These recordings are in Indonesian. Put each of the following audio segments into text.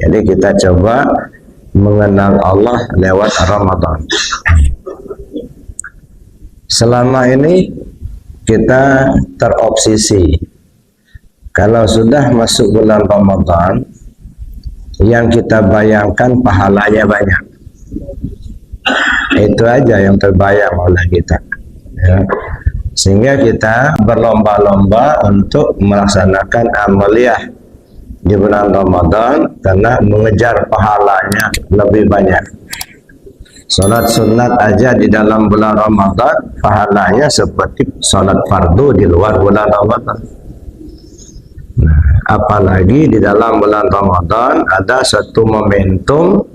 Jadi kita coba mengenal Allah lewat Ramadan. Selama ini kita terobsesi, kalau sudah masuk bulan Ramadan, yang kita bayangkan pahalanya banyak. Itu aja yang terbayang oleh kita, ya. Sehingga kita berlomba-lomba untuk melaksanakan amaliyah di bulan Ramadan karena mengejar pahalanya lebih banyak. Salat sunat aja di dalam bulan Ramadan pahalanya seperti salat fardu di luar bulan Ramadan. Nah, apalagi di dalam bulan Ramadan ada satu momentum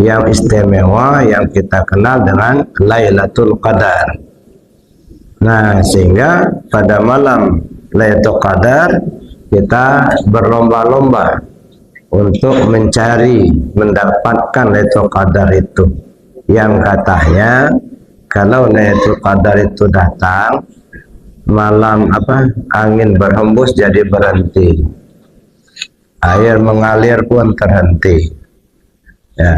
yang istimewa yang kita kenal dengan Lailatul Qadar. Nah, sehingga pada malam Lailatul Qadar kita berlomba-lomba untuk mencari, mendapatkan Lailatul Qadar itu. Yang katanya kalau Lailatul Qadar itu datang malam angin berhembus jadi berhenti, air mengalir pun terhenti, ya.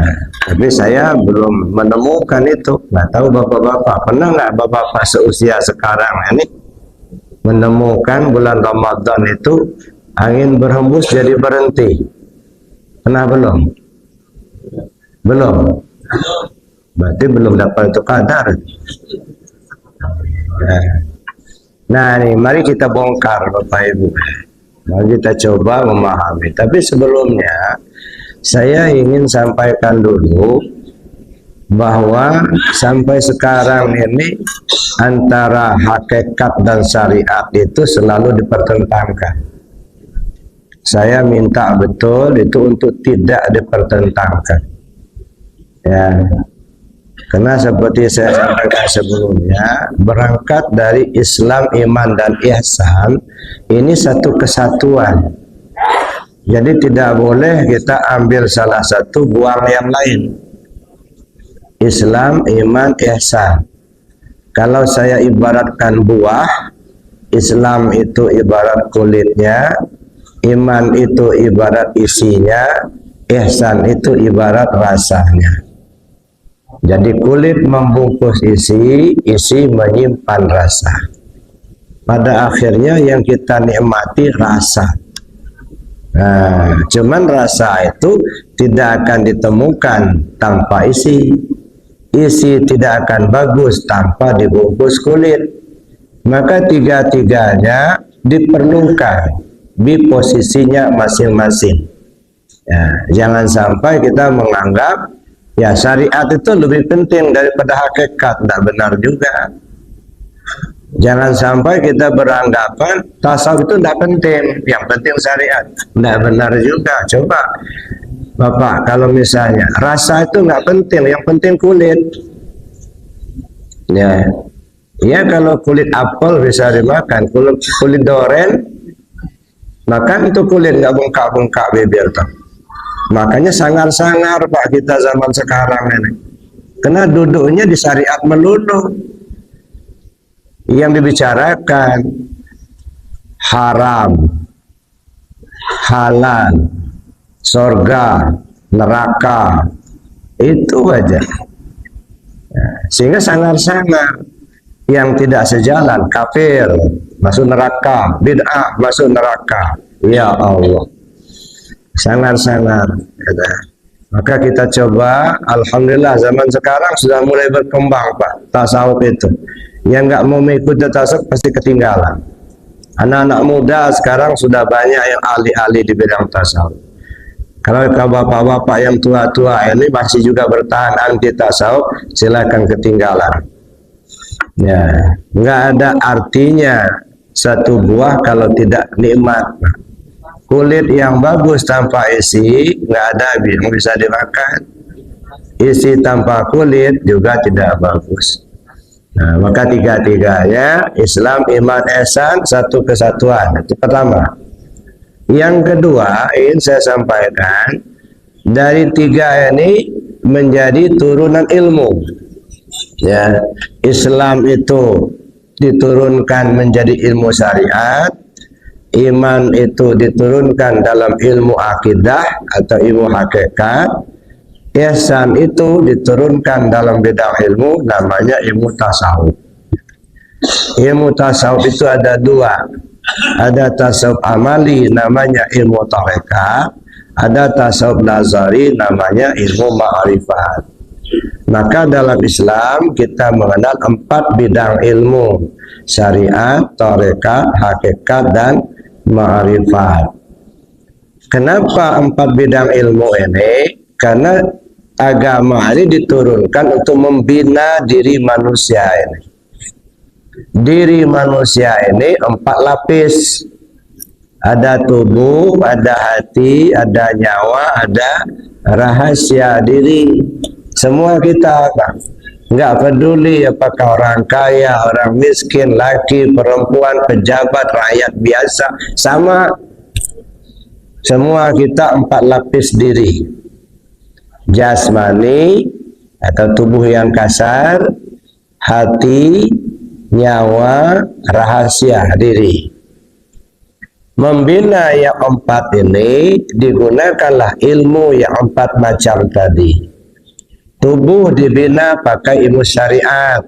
Tapi saya belum menemukan itu. Nggak tahu bapak-bapak pernah nggak bapak-bapak seusia sekarang ini menemukan bulan Ramadan itu angin berhembus jadi berhenti? Pernah belum? Belum. Berarti belum dapat itu kadar. Nah, ini mari kita bongkar Bapak Ibu. Mari kita coba memahami. Tapi sebelumnya saya ingin sampaikan dulu bahwa sampai sekarang ini antara hakikat dan syariat itu selalu dipertentangkan. Saya minta betul itu untuk tidak dipertentangkan, ya. Karena seperti saya sampaikan sebelumnya, berangkat dari Islam, iman, dan ihsan, ini satu kesatuan. Jadi tidak boleh kita ambil salah satu, buang yang lain. Islam, iman, ihsan. Kalau saya ibaratkan buah, Islam itu ibarat kulitnya, iman itu ibarat isinya, ihsan itu ibarat rasanya. Jadi kulit membungkus isi, isi menyimpan rasa. Pada akhirnya yang kita nikmati rasa. Nah, cuman rasa itu tidak akan ditemukan tanpa isi. Isi tidak akan bagus tanpa dibungkus kulit. Maka tiga-tiganya diperlukan di posisinya masing-masing. Ya, jangan sampai kita menganggap ya syariat itu lebih penting daripada hakikat. Tidak benar juga. Jangan sampai kita beranggapan tasawuf itu tidak penting, yang penting syariat. Tidak benar juga. Coba Bapak, kalau misalnya rasa itu nggak penting, yang penting kulit. Ya, ya kalau kulit apel bisa dimakan, kulit doren makan itu kulit nggak bengkak-bengkak bibir tuh. Makanya sangar-sangar Pak kita zaman sekarang ini. Karena duduknya di syariat melulu. Yang dibicarakan haram, halal, surga, neraka, itu aja. Sehingga sangar-sangar. Yang tidak sejalan, kafir, masuk neraka, bid'ah, masuk neraka. Ya Allah. Sangar-sangar. Maka kita coba, alhamdulillah zaman sekarang sudah mulai berkembang Pak tasawuf itu. Yang nggak mau mengikuti tasawuf pasti ketinggalan. Anak-anak muda sekarang sudah banyak yang ahli-ahli di bidang tasawuf. Kalau bapak-bapak yang tua-tua ini masih juga bertahan anti tasawuf, silakan ketinggalan. Ya, nggak ada artinya satu buah kalau tidak nikmat. Kulit yang bagus tanpa isi nggak ada yang bisa dimakan. Isi tanpa kulit juga tidak bagus. Nah, maka tiga-tiganya Islam, iman, ihsan satu kesatuan. Itu pertama. Yang kedua ingin saya sampaikan, dari tiga ini menjadi turunan ilmu. Ya, Islam itu diturunkan menjadi ilmu syariat. iman itu diturunkan dalam ilmu akidah atau ilmu hakikat. Ihsan itu diturunkan dalam bidang ilmu, namanya ilmu tasawuf. Ilmu tasawuf itu ada dua. Ada tasawuf amali, namanya ilmu tarekat. Ada tasawuf nazari, namanya ilmu ma'rifat. Maka dalam Islam kita mengenal 4 bidang ilmu: syariat, tarekat, hakikat, dan ma'rifat. Kenapa 4 bidang ilmu ini? Karena agama ini diturunkan untuk membina diri manusia ini. Diri manusia ini 4 lapis. Ada tubuh, ada hati, ada nyawa, ada rahasia diri. Semua kita nggak peduli apakah orang kaya, orang miskin, laki, perempuan, pejabat, rakyat biasa, sama. Semua kita 4 lapis diri. Jasmani atau tubuh yang kasar, hati, nyawa, rahasia diri. Membina yang 4 ini digunakanlah ilmu yang 4 macam tadi. Tubuh dibina pakai ilmu syariat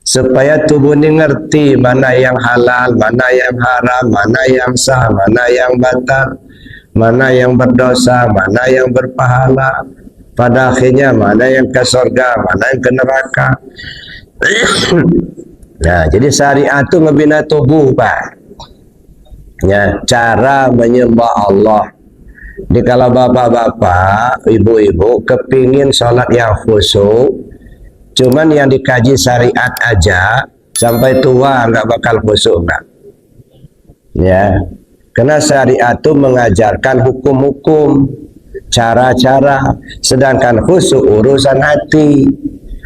supaya tubuh ini ngerti mana yang halal, mana yang haram, mana yang sah, mana yang batal, mana yang berdosa, mana yang berpahala. Pada akhirnya mana yang ke surga, mana yang ke neraka. Nah, jadi syariat itu ngebina tubuh, Pak. Ya, cara menyembah Allah. Jadi kalau bapak-bapak, ibu-ibu kepingin sholat yang khusyuk, cuman yang dikaji syariat aja, sampai tua nggak bakal khusyuk, enggak. Ya, karena syariat itu mengajarkan hukum-hukum, cara-cara, sedangkan khusyuk urusan hati.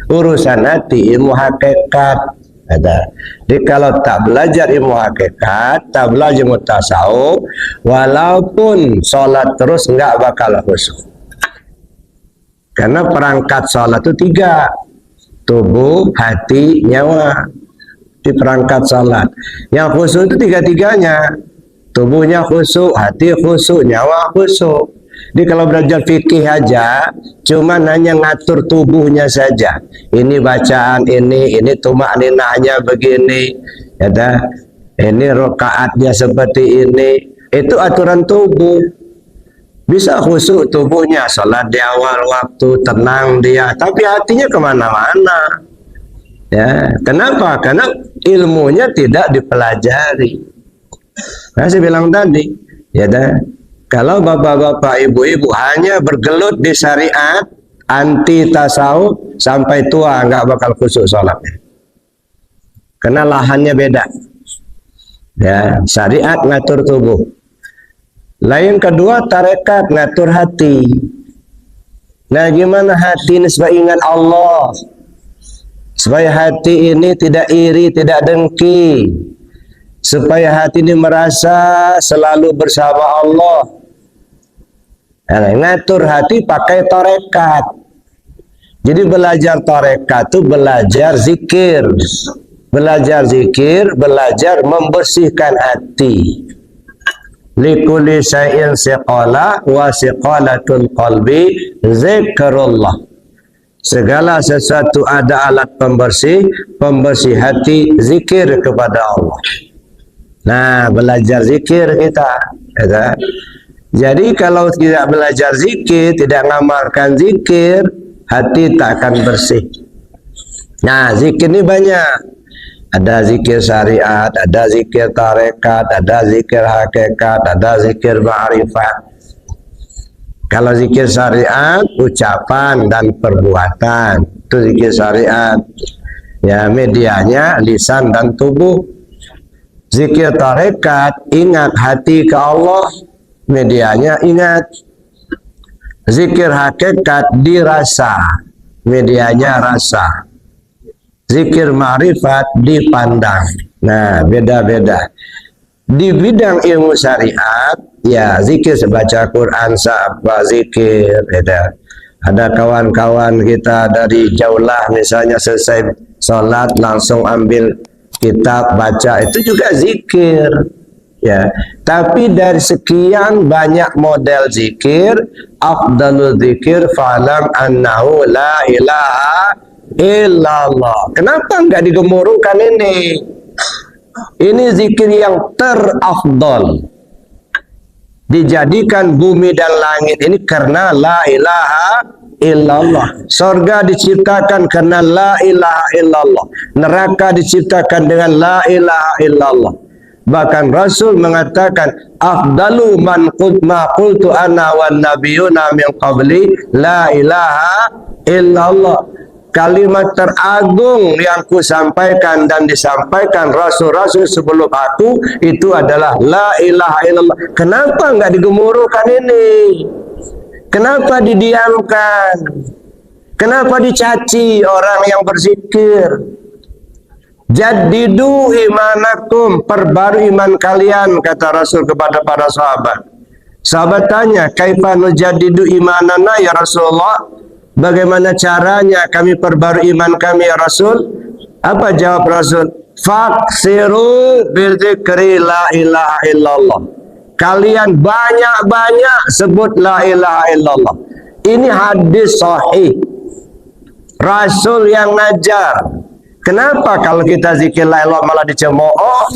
Urusan hati ilmu hakikat. Ada. Jadi kalau tak belajar ilmu hakikat, tak belajar ilmu tasawuf, walaupun sholat terus nggak bakal khusyuk. Karena perangkat sholat itu 3, tubuh, hati, nyawa. Di perangkat sholat. Yang khusyuk itu 3-tiganya. Tubuhnya khusyuk, hati khusyuk, nyawa khusyuk. Jadi kalau belajar fikih aja, cuman hanya ngatur tubuhnya saja. Ini bacaan ini tumak ninahnya begini, ya dah. Ini rakaatnya seperti ini. Itu aturan tubuh. Bisa khusyuk tubuhnya, sholat di awal waktu, tenang dia, tapi hatinya kemana-mana. Ya, kenapa? Karena ilmunya tidak dipelajari. Nah, saya bilang tadi, ya dah. Kalau bapak-bapak, ibu-ibu hanya bergelut di syariat, anti tasawuf, sampai tua nggak bakal khusyuk sholatnya. Karena lahannya beda. Ya, syariat ngatur tubuh. Lain kedua, tarekat ngatur hati. Nah, gimana hati ini supaya ingat Allah? Supaya hati ini tidak iri, tidak dengki. Supaya hati ini merasa selalu bersama Allah. Nah, ngatur hati pakai tarekat. Jadi belajar tarekat itu belajar zikir. Belajar zikir, belajar membersihkan hati. Likulli syai'in siqalah wa siqalatul qalbi zikrullah. Segala sesuatu ada alat pembersih, pembersih hati, zikir kepada Allah. Nah, belajar zikir kita, ya. Jadi kalau tidak belajar zikir, tidak ngamalkan zikir, hati tak akan bersih. Nah, zikir ini banyak. Ada zikir syariat, ada zikir tarekat, ada zikir hakikat, ada zikir ma'rifat. Kalau zikir syariat, ucapan dan perbuatan, itu zikir syariat. Ya, medianya lisan dan tubuh. Zikir tarekat, ingat hati ke Allah, medianya ingat. Zikir hakikat dirasa, medianya rasa. Zikir ma'rifat dipandang. Nah, beda-beda. Di bidang ilmu syariat, ya zikir sebaca Quran, apa zikir, beda. Ada kawan-kawan kita dari Jaulah misalnya selesai sholat langsung ambil kitab baca, itu juga zikir. Ya, tapi dari sekian banyak model zikir, afdalul zikir fa'lam annahu la ilaha illallah. Kenapa enggak digemuruhkan ini? Ini zikir yang terafdal. Dijadikan bumi dan langit ini karena la ilaha illallah. Surga diciptakan karena la ilaha illallah. Neraka diciptakan dengan la ilaha illallah. Bahkan Rasul mengatakan afdalu man ma qultu ana wan nabiyuna min qabli la ilaha illallah. Kalimat teragung yang ku sampaikan dan disampaikan rasul-rasul sebelum aku itu adalah la ilaha illallah. Kenapa enggak digemuruhkan ini? Kenapa didiamkan? Kenapa dicaci orang yang berzikir? Jaddidu imanakum, perbarui iman kalian, kata Rasul kepada para sahabat. Sahabat tanya, kaifa nujaddidu imanana ya Rasulullah? Bagaimana caranya kami perbarui iman kami ya Rasul? Apa jawab Rasul? Faksiru bidzikri la ilaha illallah. Kalian banyak-banyak sebut la ilaha illallah. Ini hadis sahih. Rasul yang ngajar. Kenapa kalau kita zikir la ilaha malah dicemooh?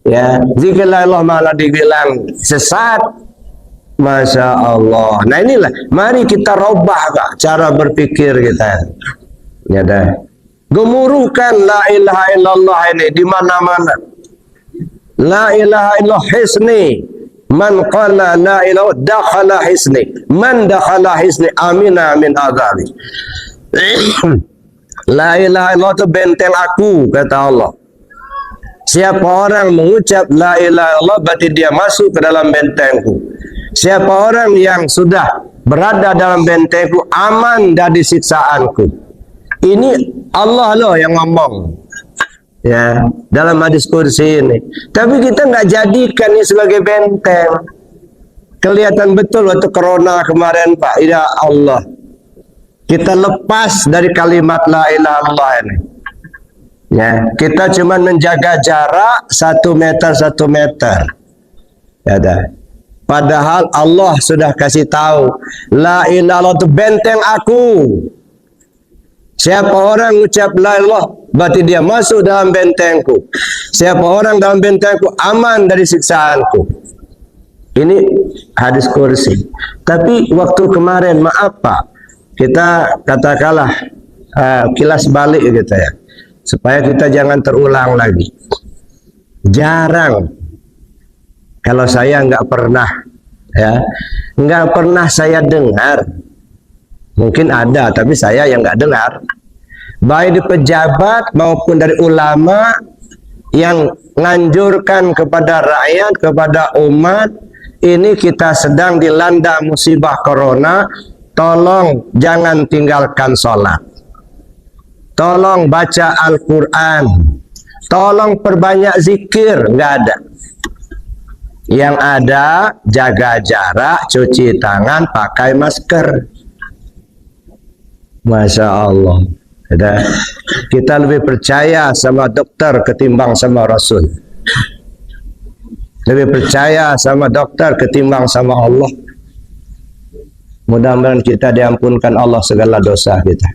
Ya, zikir la ilaha malah dibilang sesat. Masya Allah. Nah inilah, mari kita robah Kak, cara berpikir kita. Ya dah. Gemuruhkan la ilaha illallah ini di mana-mana. La ilaha illallah hisni. Man qala la ilaha dakhala hisni. Man dakhala hisni amina min azabi. La ilaha illallah itu benteng aku, kata Allah. Siapa orang mengucap la ilaha illallah berarti dia masuk ke dalam bentengku. Siapa orang yang sudah berada dalam bentengku aman dari siksaanku. Ini Allah loh yang ngomong. Ya, dalam hadis kursi ini. Tapi kita nggak jadikan ini sebagai benteng. Kelihatan betul waktu corona kemarin Pak. Ya Allah. Kita lepas dari kalimat la ilaha illallah ini. Ya, kita cuma menjaga jarak 1 meter 1 meter. Ya dah. Padahal Allah sudah kasih tahu la ilaha illallah itu benteng aku. Siapa orang ucap la ilaha berarti dia masuk dalam bentengku. Siapa orang dalam bentengku aman dari siksaanku. Ini hadis kursi. Tapi waktu kemarin maaf Pak, kita katakanlah kilas balik gitu ya, supaya kita jangan terulang lagi. Jarang kalau saya nggak pernah saya dengar, mungkin ada tapi saya yang nggak dengar, baik di pejabat maupun dari ulama yang nganjurkan kepada rakyat, kepada umat, ini kita sedang dilanda musibah corona. Tolong jangan tinggalkan sholat. Tolong baca Al-Quran. Tolong perbanyak zikir. Nggak ada. Yang ada jaga jarak, cuci tangan, pakai masker. Masya Allah. Kita lebih percaya sama dokter ketimbang sama Rasul. Lebih percaya sama dokter ketimbang sama Allah. Mudah-mudahan kita diampunkan Allah segala dosa kita.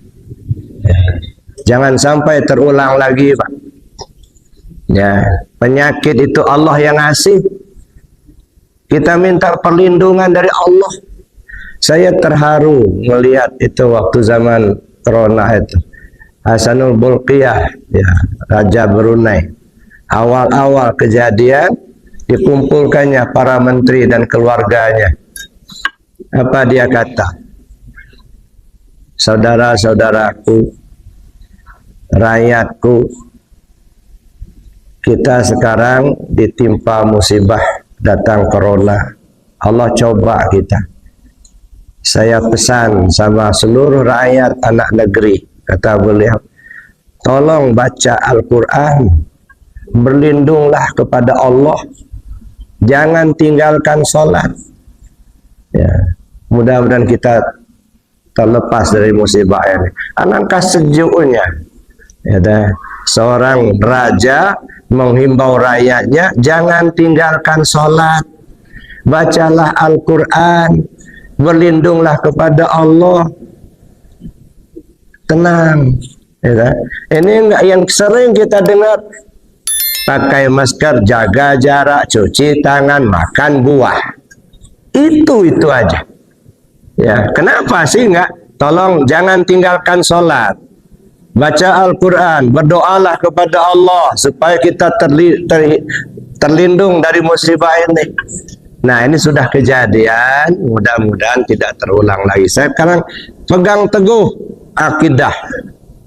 Jangan sampai terulang lagi Pak. Ya, penyakit itu Allah yang ngasih. Kita minta perlindungan dari Allah. Saya terharu melihat itu waktu zaman corona itu. Hasanul Bolkiah, ya, Raja Brunei. Awal-awal kejadian dikumpulkannya para menteri dan keluarganya. Apa dia kata? Saudara-saudaraku, rakyatku, kita sekarang ditimpa musibah, datang corona. Allah coba kita. Saya pesan sama seluruh rakyat anak negeri, kata beliau, tolong baca Al-Quran, berlindunglah kepada Allah, jangan tinggalkan sholat. Ya, mudah-mudahan kita terlepas dari musibah ini. Alangkah sejuknya, ya dah, seorang raja menghimbau rakyatnya, jangan tinggalkan sholat, bacalah Al-Quran, berlindunglah kepada Allah, tenang. Ya, ini enggak yang sering kita dengar, pakai masker, jaga jarak, cuci tangan, makan buah. Itu aja. Ya, kenapa sih enggak? Tolong jangan tinggalkan sholat, baca Al-Quran, berdoalah kepada Allah supaya kita terlindung dari musibah ini. Nah, ini sudah kejadian, mudah-mudahan tidak terulang lagi. Saya sekarang pegang teguh akidah,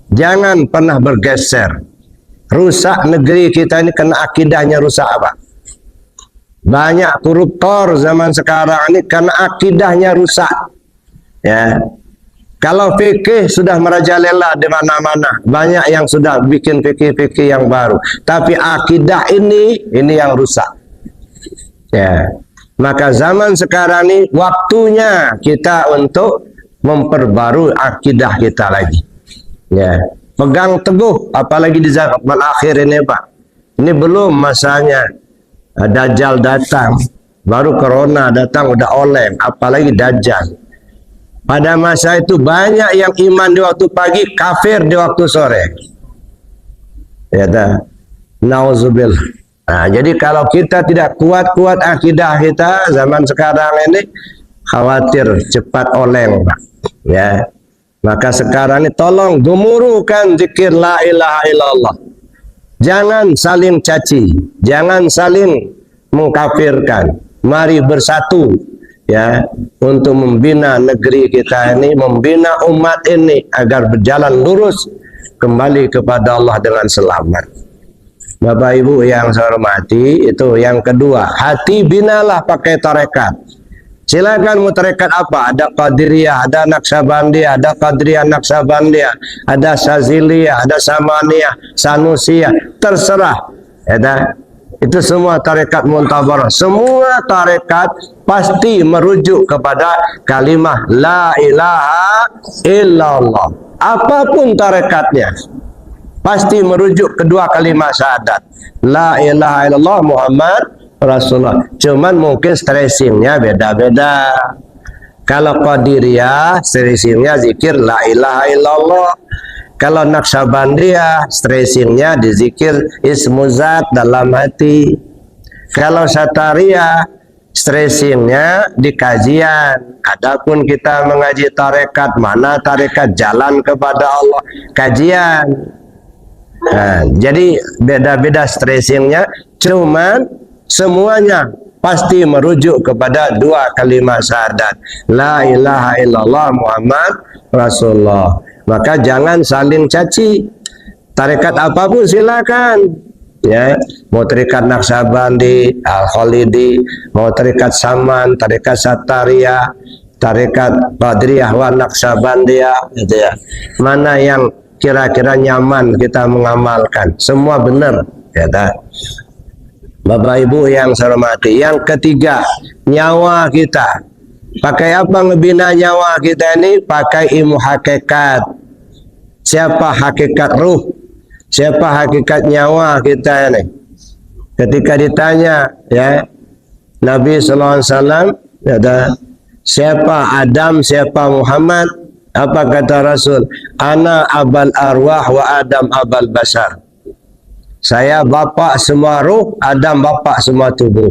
jangan pernah bergeser. Rusak negeri kita ini karena akidahnya rusak apa? Banyak koruptor zaman sekarang ini karena akidahnya rusak. Ya, kalau fikih sudah merajalela di mana-mana, banyak yang sudah bikin fikih-fikih yang baru. Tapi akidah ini yang rusak. Ya, maka zaman sekarang ini waktunya kita untuk memperbarui akidah kita lagi. Ya, pegang teguh, apalagi di zaman akhir ini Pak. Ini belum masanya Dajjal datang, baru Corona datang udah oleng, apalagi Dajjal. Pada masa itu banyak yang iman di waktu pagi, kafir di waktu sore. Ya dah. Nauzubillah. Nah, jadi kalau kita tidak kuat-kuat akidah kita zaman sekarang ini, khawatir cepat oleng Pak. Ya. Maka sekarang ini tolong gemuruhkan zikir la ilaha illallah. Jangan saling caci, jangan saling mengkafirkan. Mari bersatu ya untuk membina negeri kita ini, membina umat ini agar berjalan lurus kembali kepada Allah dengan selamat. Bapak Ibu yang saya hormati, itu yang kedua, hati binalah pakai tarekat. Silakan mau tarekat apa? Ada Qadiriyah, ada Naqsabandiyah, ada Qadiriyah Naqsabandiyah, ada Saziliyah, ada Samaniyah, Sanusiyah, terserah. Ya, itu semua tarekat muntabarah. Semua tarekat pasti merujuk kepada kalimah la ilaha illallah. Apapun tarekatnya, pasti merujuk kedua kalimat syahadat. La ilaha illallah Muhammad Rasulullah. Cuman mungkin stressingnya beda-beda. Kalau Qadiriyah stressingnya zikir la ilaha illallah. Kalau Naqsabandiyah stressingnya dizikir ismuzat dalam hati. Kalau Satariyah stressingnya di kajian. Adapun kita mengaji tarekat, mana tarekat jalan kepada Allah, kajian. Nah, jadi beda-beda stressingnya, cuman semuanya pasti merujuk kepada dua kalimat syahadat, la ilaha illallah Muhammad Rasulullah. Maka jangan saling caci. Tarekat apapun silakan. Ya, mau tarekat Naqsabandi, Al-Khalidi, mau tarekat Saman, tarekat Satariyah, tarekat Qadiriyah wa Naqsabandiyah, gitu ya. Mana yang kira-kira nyaman kita mengamalkan, semua benar, ya tak? Bapak Ibu yang saya hormati, yang ketiga, nyawa kita. Pakai apa ngebina nyawa kita ini? Pakai ilmu hakikat. Siapa hakikat ruh? Siapa hakikat nyawa kita ini? Ketika ditanya, ya, Nabi SAW, ya, siapa Adam, siapa Muhammad? Apa kata Rasul? Ana abal arwah wa Adam abal basar. Saya bapak semua ruh, Adam bapak semua tubuh.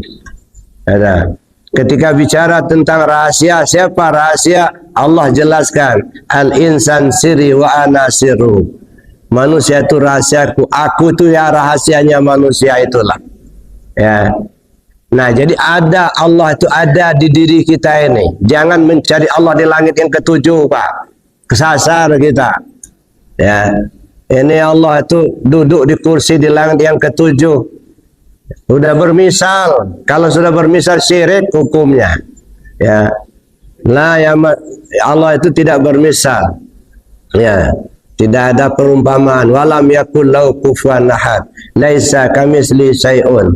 Ya, ketika bicara tentang rahasia, siapa rahasia? Allah jelaskan, al-insan sirri wa ana sirru. Manusia itu rahasiaku, aku itu ya rahasianya manusia itulah. Ya. Nah, jadi ada Allah itu ada di diri kita ini. Jangan mencari Allah di langit yang ketujuh, Pak. Kesasar kita. Ya. Ini Allah itu duduk di kursi di langit yang ketujuh. Sudah bermisal. Kalau sudah bermisal syirik hukumnya. Ya. Lah ya Allah itu tidak bermisal. Ya. Tidak ada perumpamaan. Walam yakul lahu kufuwan ahad. Laisa kamitsli syai'un.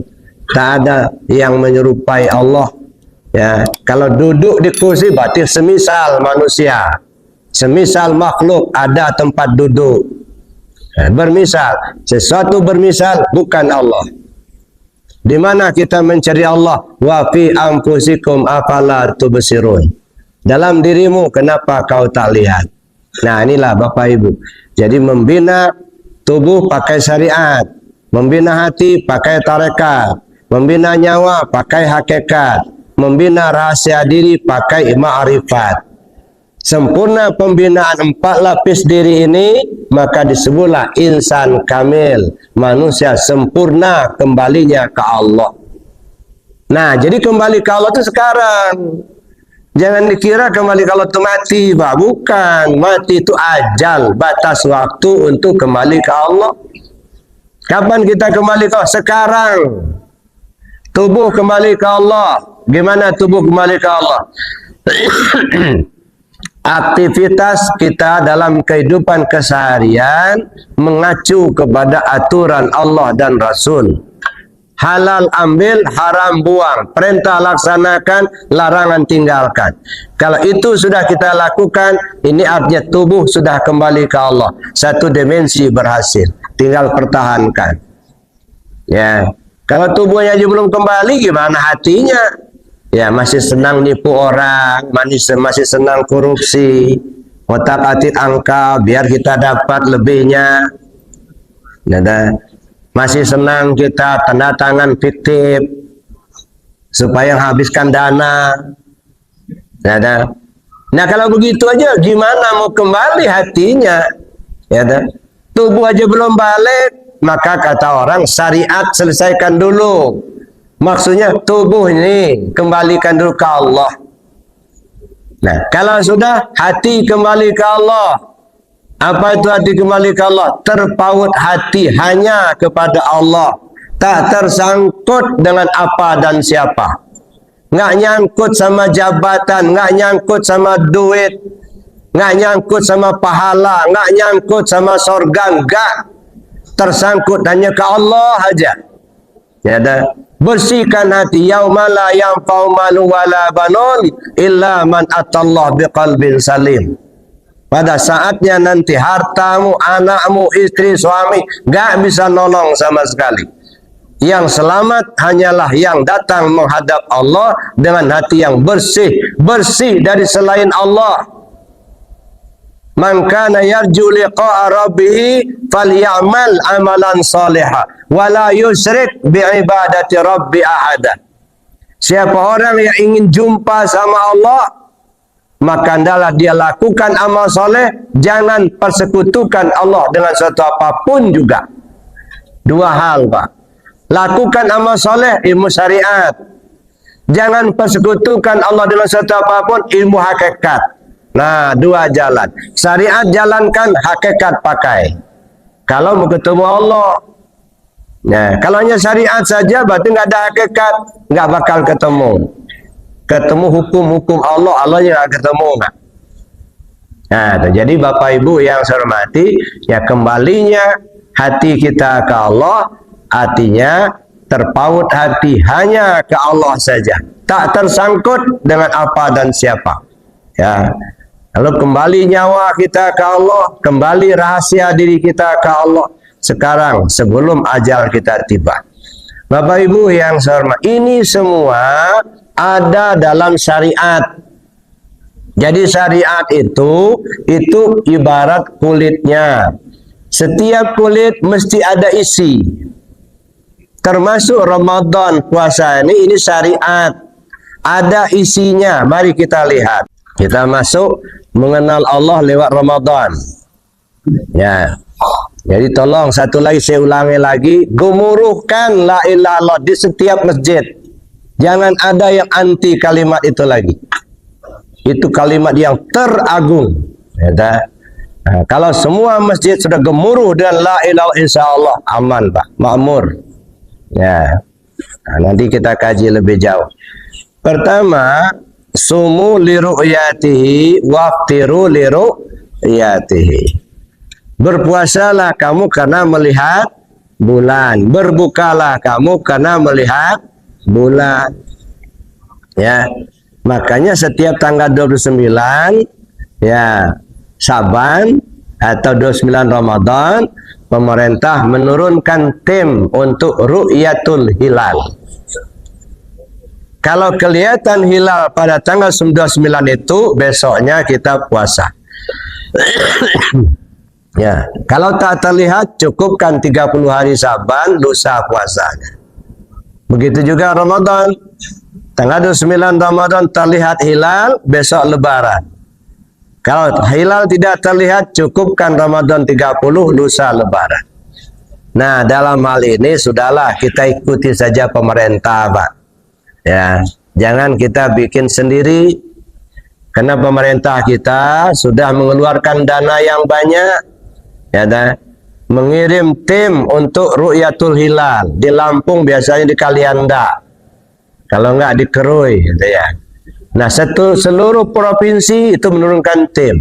Tak ada yang menyerupai Allah. Ya, kalau duduk di kursi berarti semisal manusia. Semisal makhluk ada tempat duduk. Bermisal, sesuatu bermisal bukan Allah. Di mana kita mencari Allah? Wa fi anfusikum afala tubsirun. Dalam dirimu kenapa kau tak lihat? Nah, inilah Bapak Ibu. Jadi membina tubuh pakai syariat, membina hati pakai tarekat, membina nyawa pakai hakikat, membina rahasia diri pakai ma'rifat. Sempurna pembinaan 4 lapis diri ini, maka disebutlah insan kamil, manusia sempurna kembalinya ke Allah. Nah, jadi kembali ke Allah itu sekarang. Jangan dikira kembali ke Allah itu mati, Pak. Bukan, mati itu ajal, batas waktu untuk kembali ke Allah. Kapan kita kembali ke Allah? Sekarang. Tubuh kembali ke Allah. Gimana tubuh kembali ke Allah? Aktivitas kita dalam kehidupan keseharian mengacu kepada aturan Allah dan Rasul. Halal ambil, haram buang. Perintah laksanakan, larangan tinggalkan. Kalau itu sudah kita lakukan, ini artinya tubuh sudah kembali ke Allah. Satu dimensi berhasil. Tinggal pertahankan. Ya, kalau tubuhnya aja belum kembali, gimana hatinya? Ya, masih senang nipu orang, masih senang korupsi, otak-atik angka biar kita dapat lebihnya. Masih senang kita tanda tangan fiktif supaya habiskan dana. Nah, kalau begitu aja gimana mau kembali hatinya? Ya, tubuh aja belum balik, maka kata orang syariat selesaikan dulu. Maksudnya tubuh ini kembalikan dulu ke Allah. Nah, kalau sudah hati kembali ke Allah, apa itu hati kembali ke Allah? Terpaut hati hanya kepada Allah, tak tersangkut dengan apa dan siapa, nggak nyangkut sama jabatan, nggak nyangkut sama duit, nggak nyangkut sama pahala, nggak nyangkut sama surga, nggak, tersangkut hanya ke Allah aja. Ya, bersihkan hati. Yauma la yanfa'u malun wala banun illa man atallah biqalbin salim. Pada saatnya nanti hartamu, anakmu, istri, suami gak bisa nolong sama sekali. Yang selamat hanyalah yang datang menghadap Allah dengan hati yang bersih, bersih dari selain Allah. Man kana yarju liqa'a rabbih falyamal amalan salihah wa la yusyrik bi'ibadati rabbi ahada. Siapa orang yang ingin jumpa sama Allah, maka hendaklah dia lakukan amal soleh, jangan persekutukan Allah dengan suatu apapun juga. Dua hal, Pak. Lakukan amal soleh, ilmu syariat. Jangan persekutukan Allah dengan suatu apapun, ilmu hakikat. Nah, dua jalan. Syariat jalankan, hakikat pakai. Kalau mau ketemu Allah. Nah, kalau hanya syariat saja, berarti nggak ada hakikat, nggak bakal ketemu. Ketemu hukum-hukum Allah, Allah yang nggak ketemu. Nah, jadi Bapak Ibu yang saya hormati, ya kembalinya hati kita ke Allah, artinya terpaut hati hanya ke Allah saja, tak tersangkut dengan apa dan siapa. Ya. Lalu kembali nyawa kita ke Allah, kembali rahasia diri kita ke Allah sekarang sebelum ajal kita tiba. Bapak Ibu yang saya hormati, ini semua ada dalam syariat. Jadi syariat itu ibarat kulitnya. Setiap kulit mesti ada isi. Termasuk Ramadan, puasa ini syariat. Ada isinya. Mari kita lihat. Kita masuk mengenal Allah lewat Ramadan. Ya. Jadi tolong satu lagi saya ulangi lagi, gemuruhkan la ilaha illallah di setiap masjid. Jangan ada yang anti kalimat itu lagi. Itu kalimat yang teragung. Ya, nah, kalau semua masjid sudah gemuruh dengan la ilaha insyaallah aman, Pak, makmur. Ya. Nah, nanti kita kaji lebih jauh. Pertama, sumu liru'yatihi waftiru liru'yatihi. Berpuasalah kamu karena melihat bulan. Berbukalah kamu karena melihat bulan. Ya. Makanya setiap tanggal 29 ya Syaban atau 29 Ramadan, pemerintah menurunkan tim untuk ru'yatul hilal. Kalau kelihatan hilal pada tanggal 29 itu, besoknya kita puasa. Ya, kalau tak terlihat, cukupkan 30 hari Saban, lusa puasanya. Begitu juga Ramadan. Tanggal 29 Ramadan terlihat hilal, besok Lebaran. Kalau hilal tidak terlihat, cukupkan Ramadan 30, lusa Lebaran. Nah, dalam hal ini sudahlah kita ikuti saja pemerintah, Pak. Ya, jangan kita bikin sendiri. Karena pemerintah kita sudah mengeluarkan dana yang banyak, ya, mengirim tim untuk ru'yatul hilal. Di Lampung biasanya di Kalianda, kalau enggak di Kerui, gitu ya. Nah, seluruh provinsi itu menurunkan tim.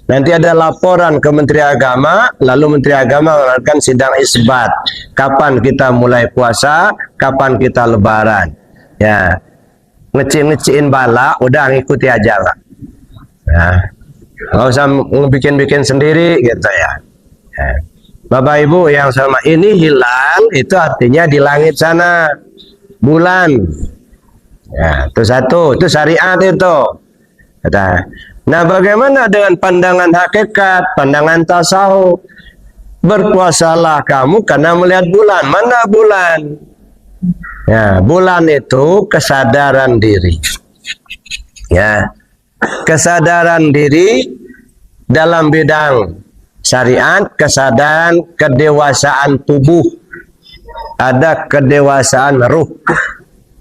Nanti ada laporan ke Menteri Agama, lalu Menteri Agama melakukan sidang isbat. Kapan kita mulai puasa, kapan kita lebaran. Ya, ngecin bala, udah ngikuti aja, Pak. Ya, nggak usah bikin sendiri, gitu ya. Ya. Bapak Ibu yang sama, ini hilal itu artinya di langit sana, bulan. Ya, itu satu, itu syariat itu. Nah, bagaimana dengan pandangan hakikat, pandangan tasawuf? Berpuasalah kamu karena melihat bulan. Mana bulan? Ya, bulan itu kesadaran diri. Ya, kesadaran diri dalam bidang syariat, kesadaran kedewasaan tubuh, ada kedewasaan ruh.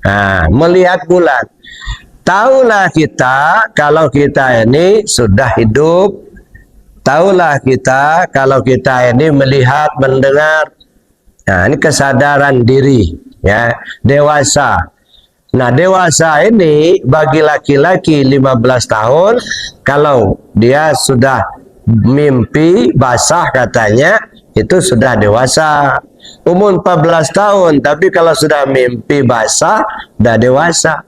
Nah, melihat bulan. Taulah kita kalau kita ini sudah hidup. Taulah kita kalau kita ini melihat, mendengar. Nah, ini kesadaran diri, ya, dewasa. Nah, dewasa ini bagi laki-laki 15 tahun, kalau dia sudah mimpi basah katanya, itu sudah dewasa. Umur 14 tahun, tapi kalau sudah mimpi basah, sudah dewasa.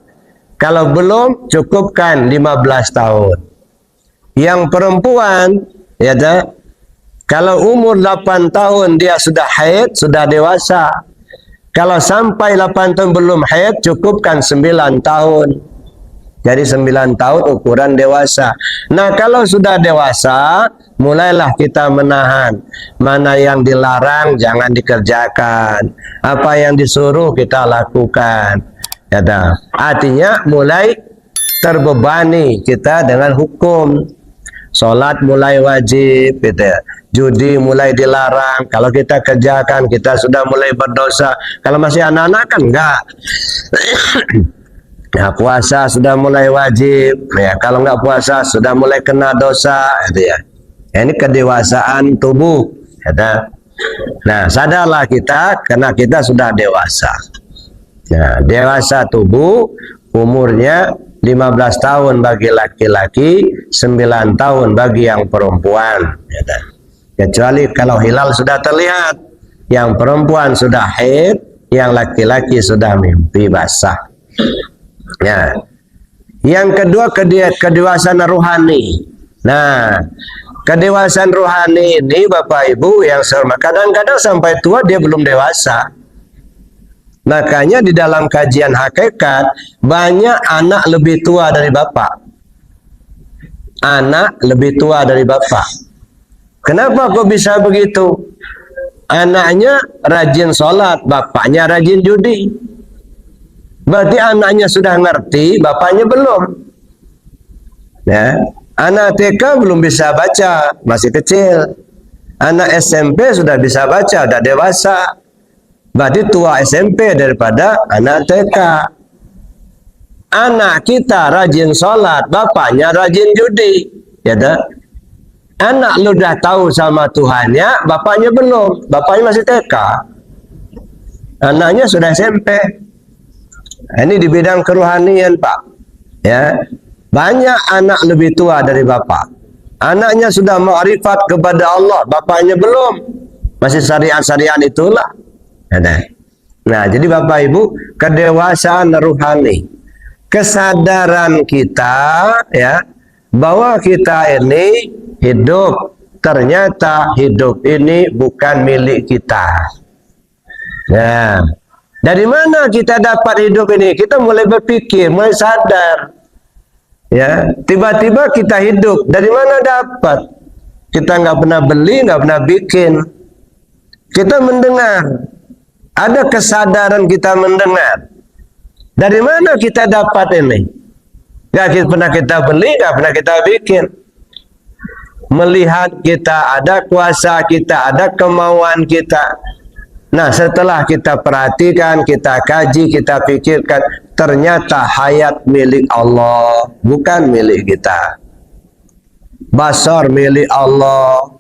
Kalau belum, cukupkan 15 tahun. Yang perempuan, ya, kalau umur 8 tahun dia sudah haid, sudah dewasa. Kalau sampai 8 tahun belum haid, cukupkan 9 tahun. Jadi 9 tahun ukuran dewasa. Nah, kalau sudah dewasa, mulailah kita menahan. Mana yang dilarang, jangan dikerjakan. Apa yang disuruh, kita lakukan. Ya, artinya mulai terbebani kita dengan hukum. Sholat mulai wajib, gitu ya. Judi mulai dilarang. Kalau kita kerjakan, kita sudah mulai berdosa. Kalau masih anak-anak kan enggak. Nah, puasa sudah mulai wajib, ya. Kalau nggak puasa sudah mulai kena dosa, gitu ya. Ini kedewasaan tubuh, ya. Nah, sadarlah kita karena kita sudah dewasa. Nah, dewasa tubuh umurnya 15 tahun bagi laki-laki, 9 tahun bagi yang perempuan, ya. Kecuali kalau hilal sudah terlihat, yang perempuan sudah haid, yang laki-laki sudah mimpi basah. Ya. Yang kedua, kedewasaan rohani. Nah, kedewasaan rohani ini Bapak Ibu yang sama, kadang-kadang sampai tua dia belum dewasa. Makanya di dalam kajian hakikat banyak anak lebih tua dari bapak. Anak lebih tua dari bapak. Kenapa kok bisa begitu? Anaknya rajin sholat, bapaknya rajin judi. Berarti anaknya sudah ngerti, bapaknya belum. Ya, anak TK belum bisa baca, masih kecil. Anak SMP sudah bisa baca, sudah dewasa. Berarti tua SMP daripada anak TK. Anak kita rajin sholat, bapaknya rajin judi. Ya, anak lu udah tahu sama Tuhannya, bapaknya belum. Bapaknya masih TK. Anaknya sudah SMP. Ini di bidang kerohanian, Pak. Ya, banyak anak lebih tua dari bapak. Anaknya sudah ma'rifat kepada Allah, bapaknya belum. Masih syariat-syariat itulah. Nah, jadi Bapak Ibu, kedewasaan rohani, kesadaran kita, ya, bahwa kita ini hidup ternyata hidup ini bukan milik kita. Nah, dari mana kita dapat hidup ini? Kita mulai berpikir, mulai sadar. Ya, tiba-tiba kita hidup. Dari mana dapat? Kita nggak pernah beli, nggak pernah bikin. Kita mendengar. Ada kesadaran kita mendengar. Dari mana kita dapat ini? Nggak pernah kita beli, nggak pernah kita bikin. Melihat kita, ada kuasa kita, ada kemauan kita. Nah, setelah kita perhatikan, kita kaji, kita pikirkan, ternyata hayat milik Allah, bukan milik kita. Basar milik Allah.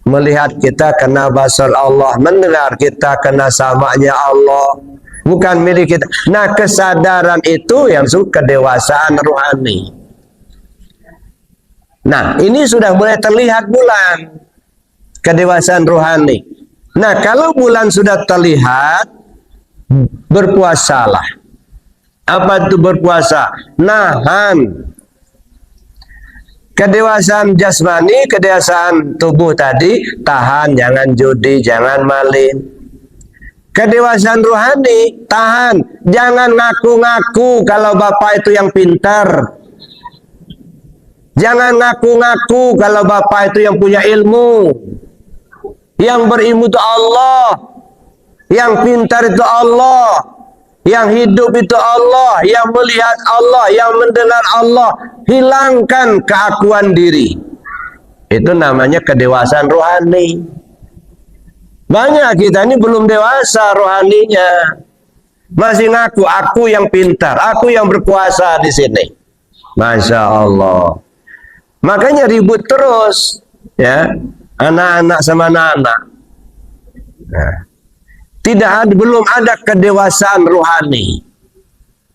Melihat kita kena basar Allah, mendengar kita kena samanya Allah, bukan milik kita. Nah, kesadaran itu yang kedewasaan rohani. Nah, ini sudah mulai terlihat bulan kedewasaan rohani. Nah, kalau bulan sudah terlihat, berpuasalah. Apa itu berpuasa? Nahan. Kedewasaan jasmani, kedewasaan tubuh tadi, tahan, jangan judi, jangan maling. Kedewasaan rohani, tahan, jangan ngaku-ngaku kalau bapak itu yang pintar. Jangan ngaku-ngaku kalau bapak itu yang punya ilmu. Yang berilmu itu Allah, yang pintar itu Allah, yang hidup itu Allah, yang melihat Allah, yang mendengar Allah. Hilangkan keakuan diri. Itu namanya kedewasaan rohani. Banyak kita ini belum dewasa rohaninya, masih ngaku aku yang pintar, aku yang berkuasa di sini. Masya Allah. Makanya ribut terus, ya. Anak-anak sama anak-anak. Nah, belum ada kedewasaan rohani.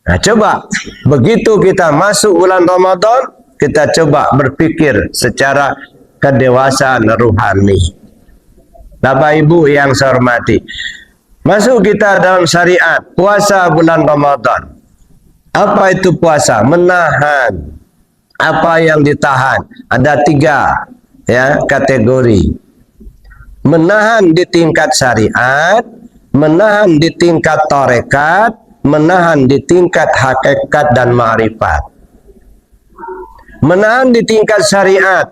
Nah, coba begitu kita masuk bulan Ramadan, kita coba berpikir secara kedewasaan rohani. Bapak Ibu yang saya hormati, masuk kita dalam syariat puasa bulan Ramadan. Apa itu puasa? Menahan. Apa yang ditahan? Ada 3 ya kategori. Menahan di tingkat syariat, menahan di tingkat tarekat, menahan di tingkat hakikat dan ma'rifat. Menahan di tingkat syariat,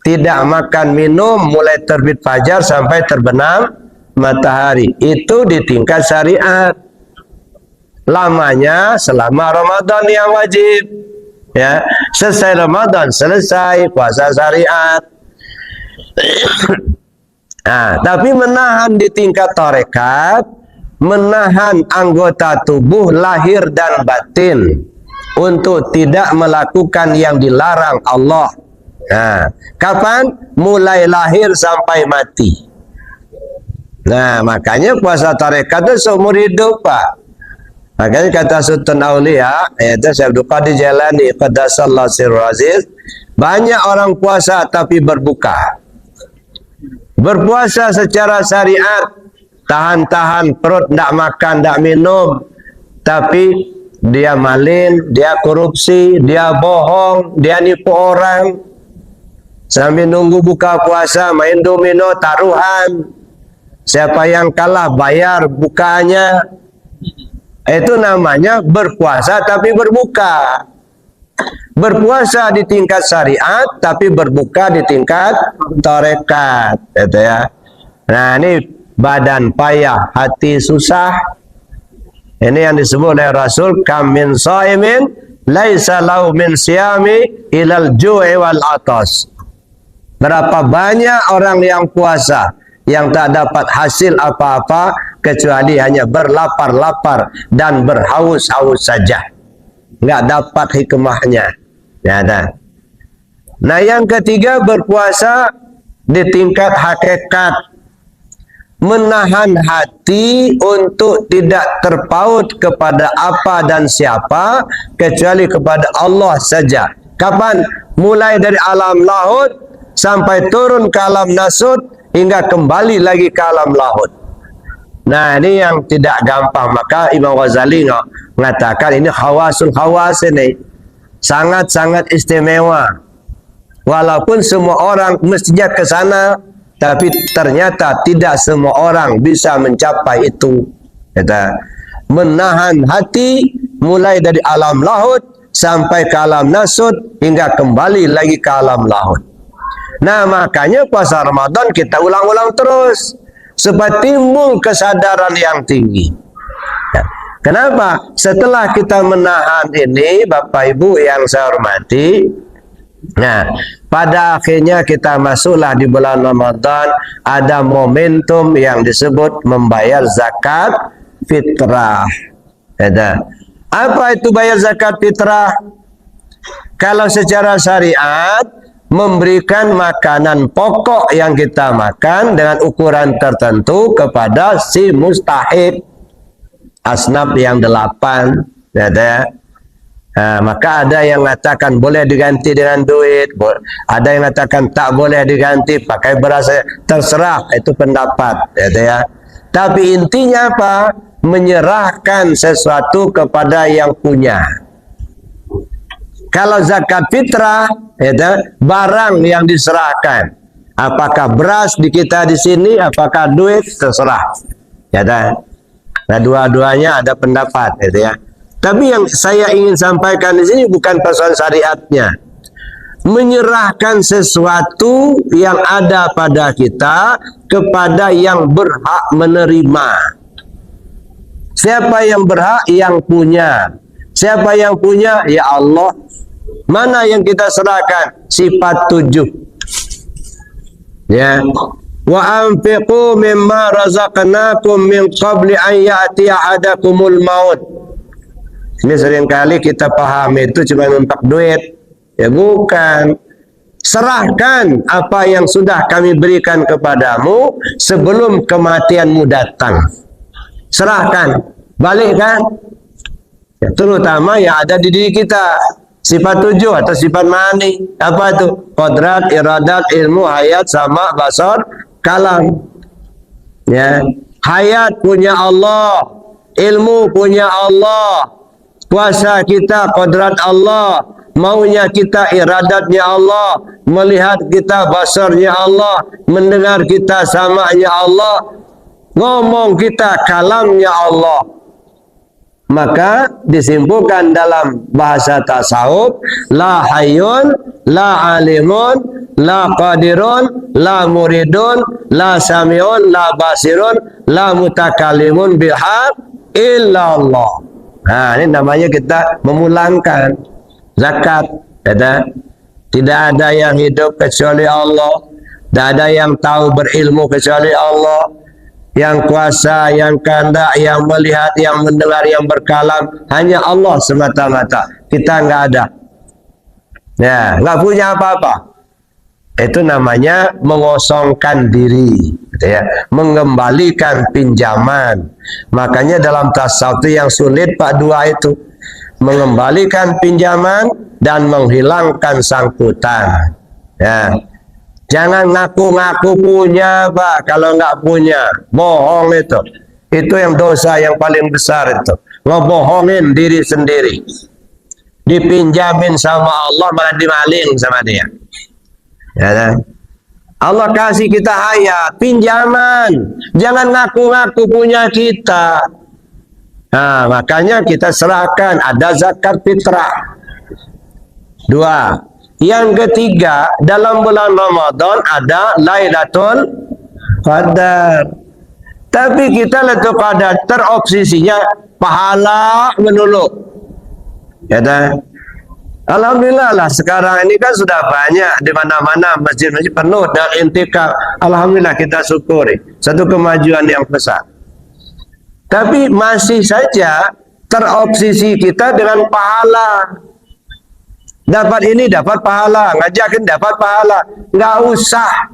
tidak makan minum mulai terbit fajar sampai terbenam matahari. Itu di tingkat syariat. Lamanya selama Ramadan yang wajib. Ya, selesai Ramadan selesai puasa syariat. Nah, tapi menahan di tingkat tarekat, menahan anggota tubuh lahir dan batin untuk tidak melakukan yang dilarang Allah. Nah, kapan? Mulai lahir sampai mati. Nah, makanya puasa tarekat itu seumur hidup, Pak. Makanya kata Sultan Aulia, yaitu Syekh Abdul Qadir Jailani, qaddasallahu sirrul aziz, banyak orang puasa tapi berbuka. Berpuasa secara syariat, tahan-tahan perut, tidak makan, tidak minum, tapi dia malin, dia korupsi, dia bohong, dia nipu orang, sambil nunggu buka puasa, main domino, taruhan, siapa yang kalah bayar bukanya. Itu namanya berpuasa tapi berbuka. Berpuasa di tingkat syariat tapi berbuka di tingkat tarekat, gitu ya. Nah, ini badan payah, hati susah. Ini yang disebut oleh Rasul, kam min shaimin laisa lahu min siyami ilal ju'i wal atas. Berapa banyak orang yang puasa yang tak dapat hasil apa-apa kecuali hanya berlapar-lapar dan berhaus-haus saja. Nggak dapat hikmahnya. Ya, nah, yang ketiga, berpuasa di tingkat hakikat, menahan hati untuk tidak terpaut kepada apa dan siapa kecuali kepada Allah saja. Kapan? Mulai dari alam laut sampai turun ke alam nasut hingga kembali lagi ke alam laut. Nah, ini yang tidak gampang. Maka Imam Ghazali mengatakan ini khawasul khawas, ini sangat-sangat istimewa Walaupun semua orang mestinya ke sana, tapi ternyata tidak semua orang bisa mencapai itu. Kata, menahan hati mulai dari alam laut sampai ke alam nasut hingga kembali lagi ke alam laut. Nah, makanya puasa Ramadan kita ulang-ulang terus supaya timbul kesadaran yang tinggi. Ya. Kenapa? Setelah kita menahan ini, Bapak Ibu yang saya hormati, nah, pada akhirnya kita masuklah di bulan Ramadan, ada momentum yang disebut membayar zakat fitrah. Apa itu bayar zakat fitrah? Kalau secara syariat, memberikan makanan pokok yang kita makan dengan ukuran tertentu kepada si mustahik. Asnaf yang 8, maka ada yang mengatakan boleh diganti dengan duit, ada yang mengatakan tak boleh diganti pakai beras, terserah, itu pendapat, Tapi intinya apa? Menyerahkan sesuatu kepada yang punya. Kalau zakat fitrah, barang yang diserahkan, apakah beras di kita di sini, apakah duit, terserah, Nah, dua-duanya ada pendapat, Tapi yang saya ingin sampaikan di sini bukan persoalan syariatnya. Menyerahkan sesuatu yang ada pada kita kepada yang berhak menerima. Siapa yang berhak? Yang punya. Siapa yang punya? Ya Allah. Mana yang kita serahkan? Sifat 7. Ya. Wa anfiqu mimma razaqnakum min qabli an ya'tiya ahadakumul maut. Ini seringkali kita pahami itu cuma untuk duit. Ya bukan. Serahkan apa yang sudah kami berikan kepadamu sebelum kematianmu datang. Serahkan. Balik kan? Ya, terutama yang ada di diri kita. Sifat 7 atau sifat mani. Apa itu? Qadrat, iradat, ilmu, hayat, sama, basar, kalam. Ya, hayat punya Allah, ilmu punya Allah, kuasa kita qadrat Allah, maunya kita iradatnya Allah, melihat kita basarnya Allah, mendengar kita samanya Allah, ngomong kita kalamnya Allah. Maka disimpulkan dalam bahasa tasawuf, la hayyun, la alimun, la qadirun, la muridun, la sami'un, la basirun, la mutakalimun bihaq illa Allah. Nah, ini namanya kita memulangkan zakat. Tidak ada yang hidup kecuali Allah, tidak ada yang tahu berilmu kecuali Allah, yang kuasa, yang kehendak, yang melihat, yang mendengar, yang berkalam, hanya Allah semata-mata. Kita nggak ada, ya, nggak punya apa-apa. Itu namanya mengosongkan diri, mengembalikan pinjaman. Makanya dalam tasawuf itu yang sulit Pak dua itu, mengembalikan pinjaman dan menghilangkan sangkutan. Ya. Jangan ngaku-ngaku punya, Pak. Kalau nggak punya, bohong itu. Itu yang dosa yang paling besar itu. Ngebohongin diri sendiri. Dipinjamin sama Allah, malah dimaling sama dia. Ya, kan? Allah kasih kita hayat, pinjaman. Jangan ngaku-ngaku punya kita. Nah, makanya kita serahkan. Ada zakat fitrah. 2. Yang ketiga, dalam bulan Ramadan ada Lailatul Qadar. Tapi kita Lailatul Qadar terobsesinya pahala melulu. Ya kan? Alhamdulillah lah sekarang ini kan sudah banyak di mana-mana masjid-masjid penuh dan intikaf. Alhamdulillah kita syukuri. Satu kemajuan yang besar. Tapi masih saja terobsesi kita dengan pahala. Dapat ini dapat pahala, ngajakin dapat pahala, nggak usah.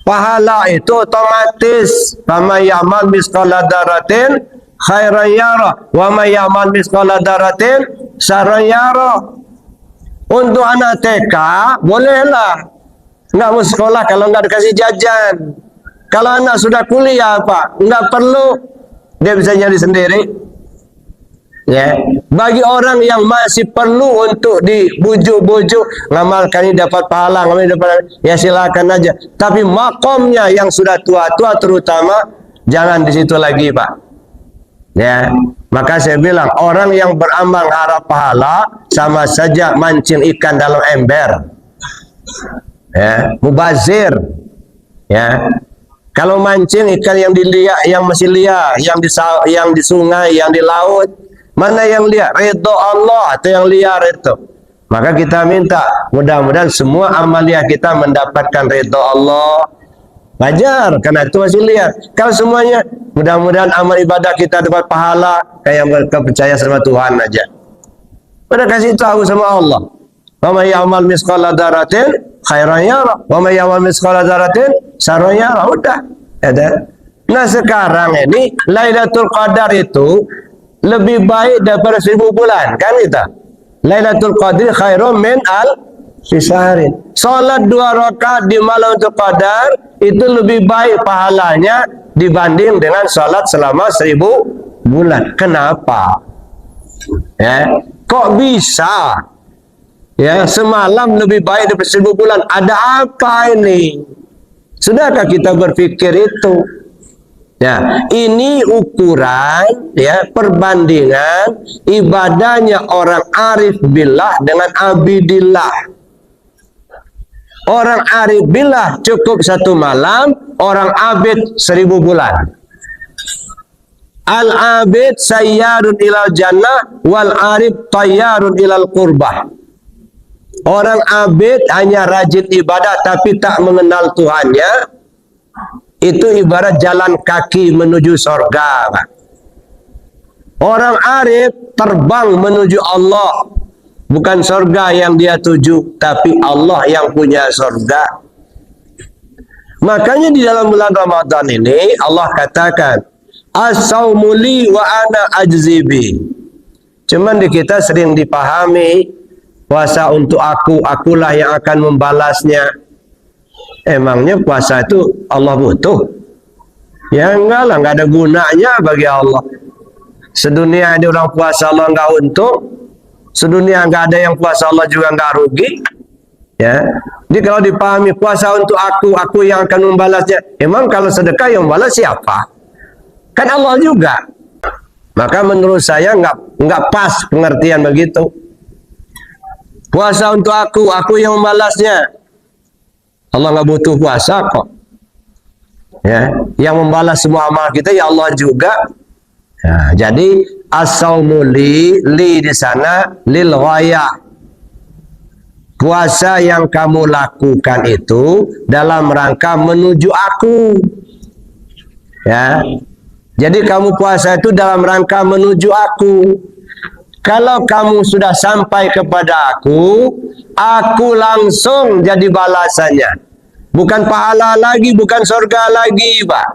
Pahala itu otomatis. Faman ya'mal misqala dzarratin khairan yara, wa may ya'mal misqala dzarratin syarran yara. Untuk anak TK bolehlah, nggak mau sekolah kalau nggak dikasih jajan. Kalau anak sudah kuliah apa? Nggak perlu, dia bisa nyari sendiri. Ya, bagi orang yang masih perlu untuk dibujuk-bujuk, ngamalkan ini dapat pahala, ngamalkan ini dapat pahala, ya silakan aja. Tapi makomnya yang sudah tua-tua terutama, jangan di situ lagi, Pak. Ya, maka saya bilang orang yang beramal harap pahala sama saja mancing ikan dalam ember. Ya, mubazir. Ya, kalau mancing ikan yang yang masih liar, yang di sungai, yang di laut, mana yang liar? Ridho Allah atau yang liar itu? Maka kita minta mudah-mudahan semua amalia kita mendapatkan ridho Allah. Wajar, karena itu masih liar. Kalau semuanya mudah-mudahan amal ibadah kita dapat pahala, kayak mereka percaya sama Tuhan aja. Udah kasih tahu sama Allah. Wa may ya'mal mithqala dzarratin khairan yara, wa may ya'mal mithqala dzarratin syarran yara. Udah. Ada. Nah sekarang ini Lailatul Qadar itu lebih baik daripada 1000 bulan, kan kita? Lailatul Qadri khairum min al-syahrin. Salat 2 rakaat di malam Lailatul Qadar itu lebih baik pahalanya dibanding dengan salat selama 1000 bulan. Kenapa? Ya, kok bisa? Ya, semalam lebih baik daripada 1000 bulan. Ada apa ini? Sudahkah kita berpikir itu? Ya, ini ukuran, ya, perbandingan ibadahnya orang arif billah dengan abidillah. Orang arif billah cukup 1 malam, orang abid 1000 bulan. Al-abid sayyarun ilal jannah, wal arif tayyarun ilal qurbah. Orang abid hanya rajin ibadah tapi tak mengenal Tuhannya, itu ibarat jalan kaki menuju sorga. Orang arif terbang menuju Allah. Bukan sorga yang dia tuju, tapi Allah yang punya sorga. Makanya di dalam bulan Ramadan ini Allah katakan, as-saumu li wa ana ajzibi. Cuman di kita sering dipahami, puasa untuk aku, akulah yang akan membalasnya. Emangnya puasa itu Allah butuh? Ya enggak lah, enggak ada gunanya bagi Allah. Sedunia ada orang puasa Allah enggak untung, sedunia enggak ada yang puasa Allah juga enggak rugi. Ya, jadi kalau dipahami puasa untuk aku yang akan membalasnya. Emang kalau sedekah yang membalas siapa? Kan Allah juga. Maka menurut saya enggak pas pengertian begitu. Puasa untuk aku yang membalasnya. Allah nggak butuh puasa kok. Ya, yang membalas semua amal kita ya Allah juga. Ya, jadi as-saumu li di sana lil ghayah. Puasa yang kamu lakukan itu dalam rangka menuju aku. Ya. Jadi kamu puasa itu dalam rangka menuju aku. Kalau kamu sudah sampai kepada aku langsung jadi balasannya. Bukan pahala lagi, bukan surga lagi, Pak.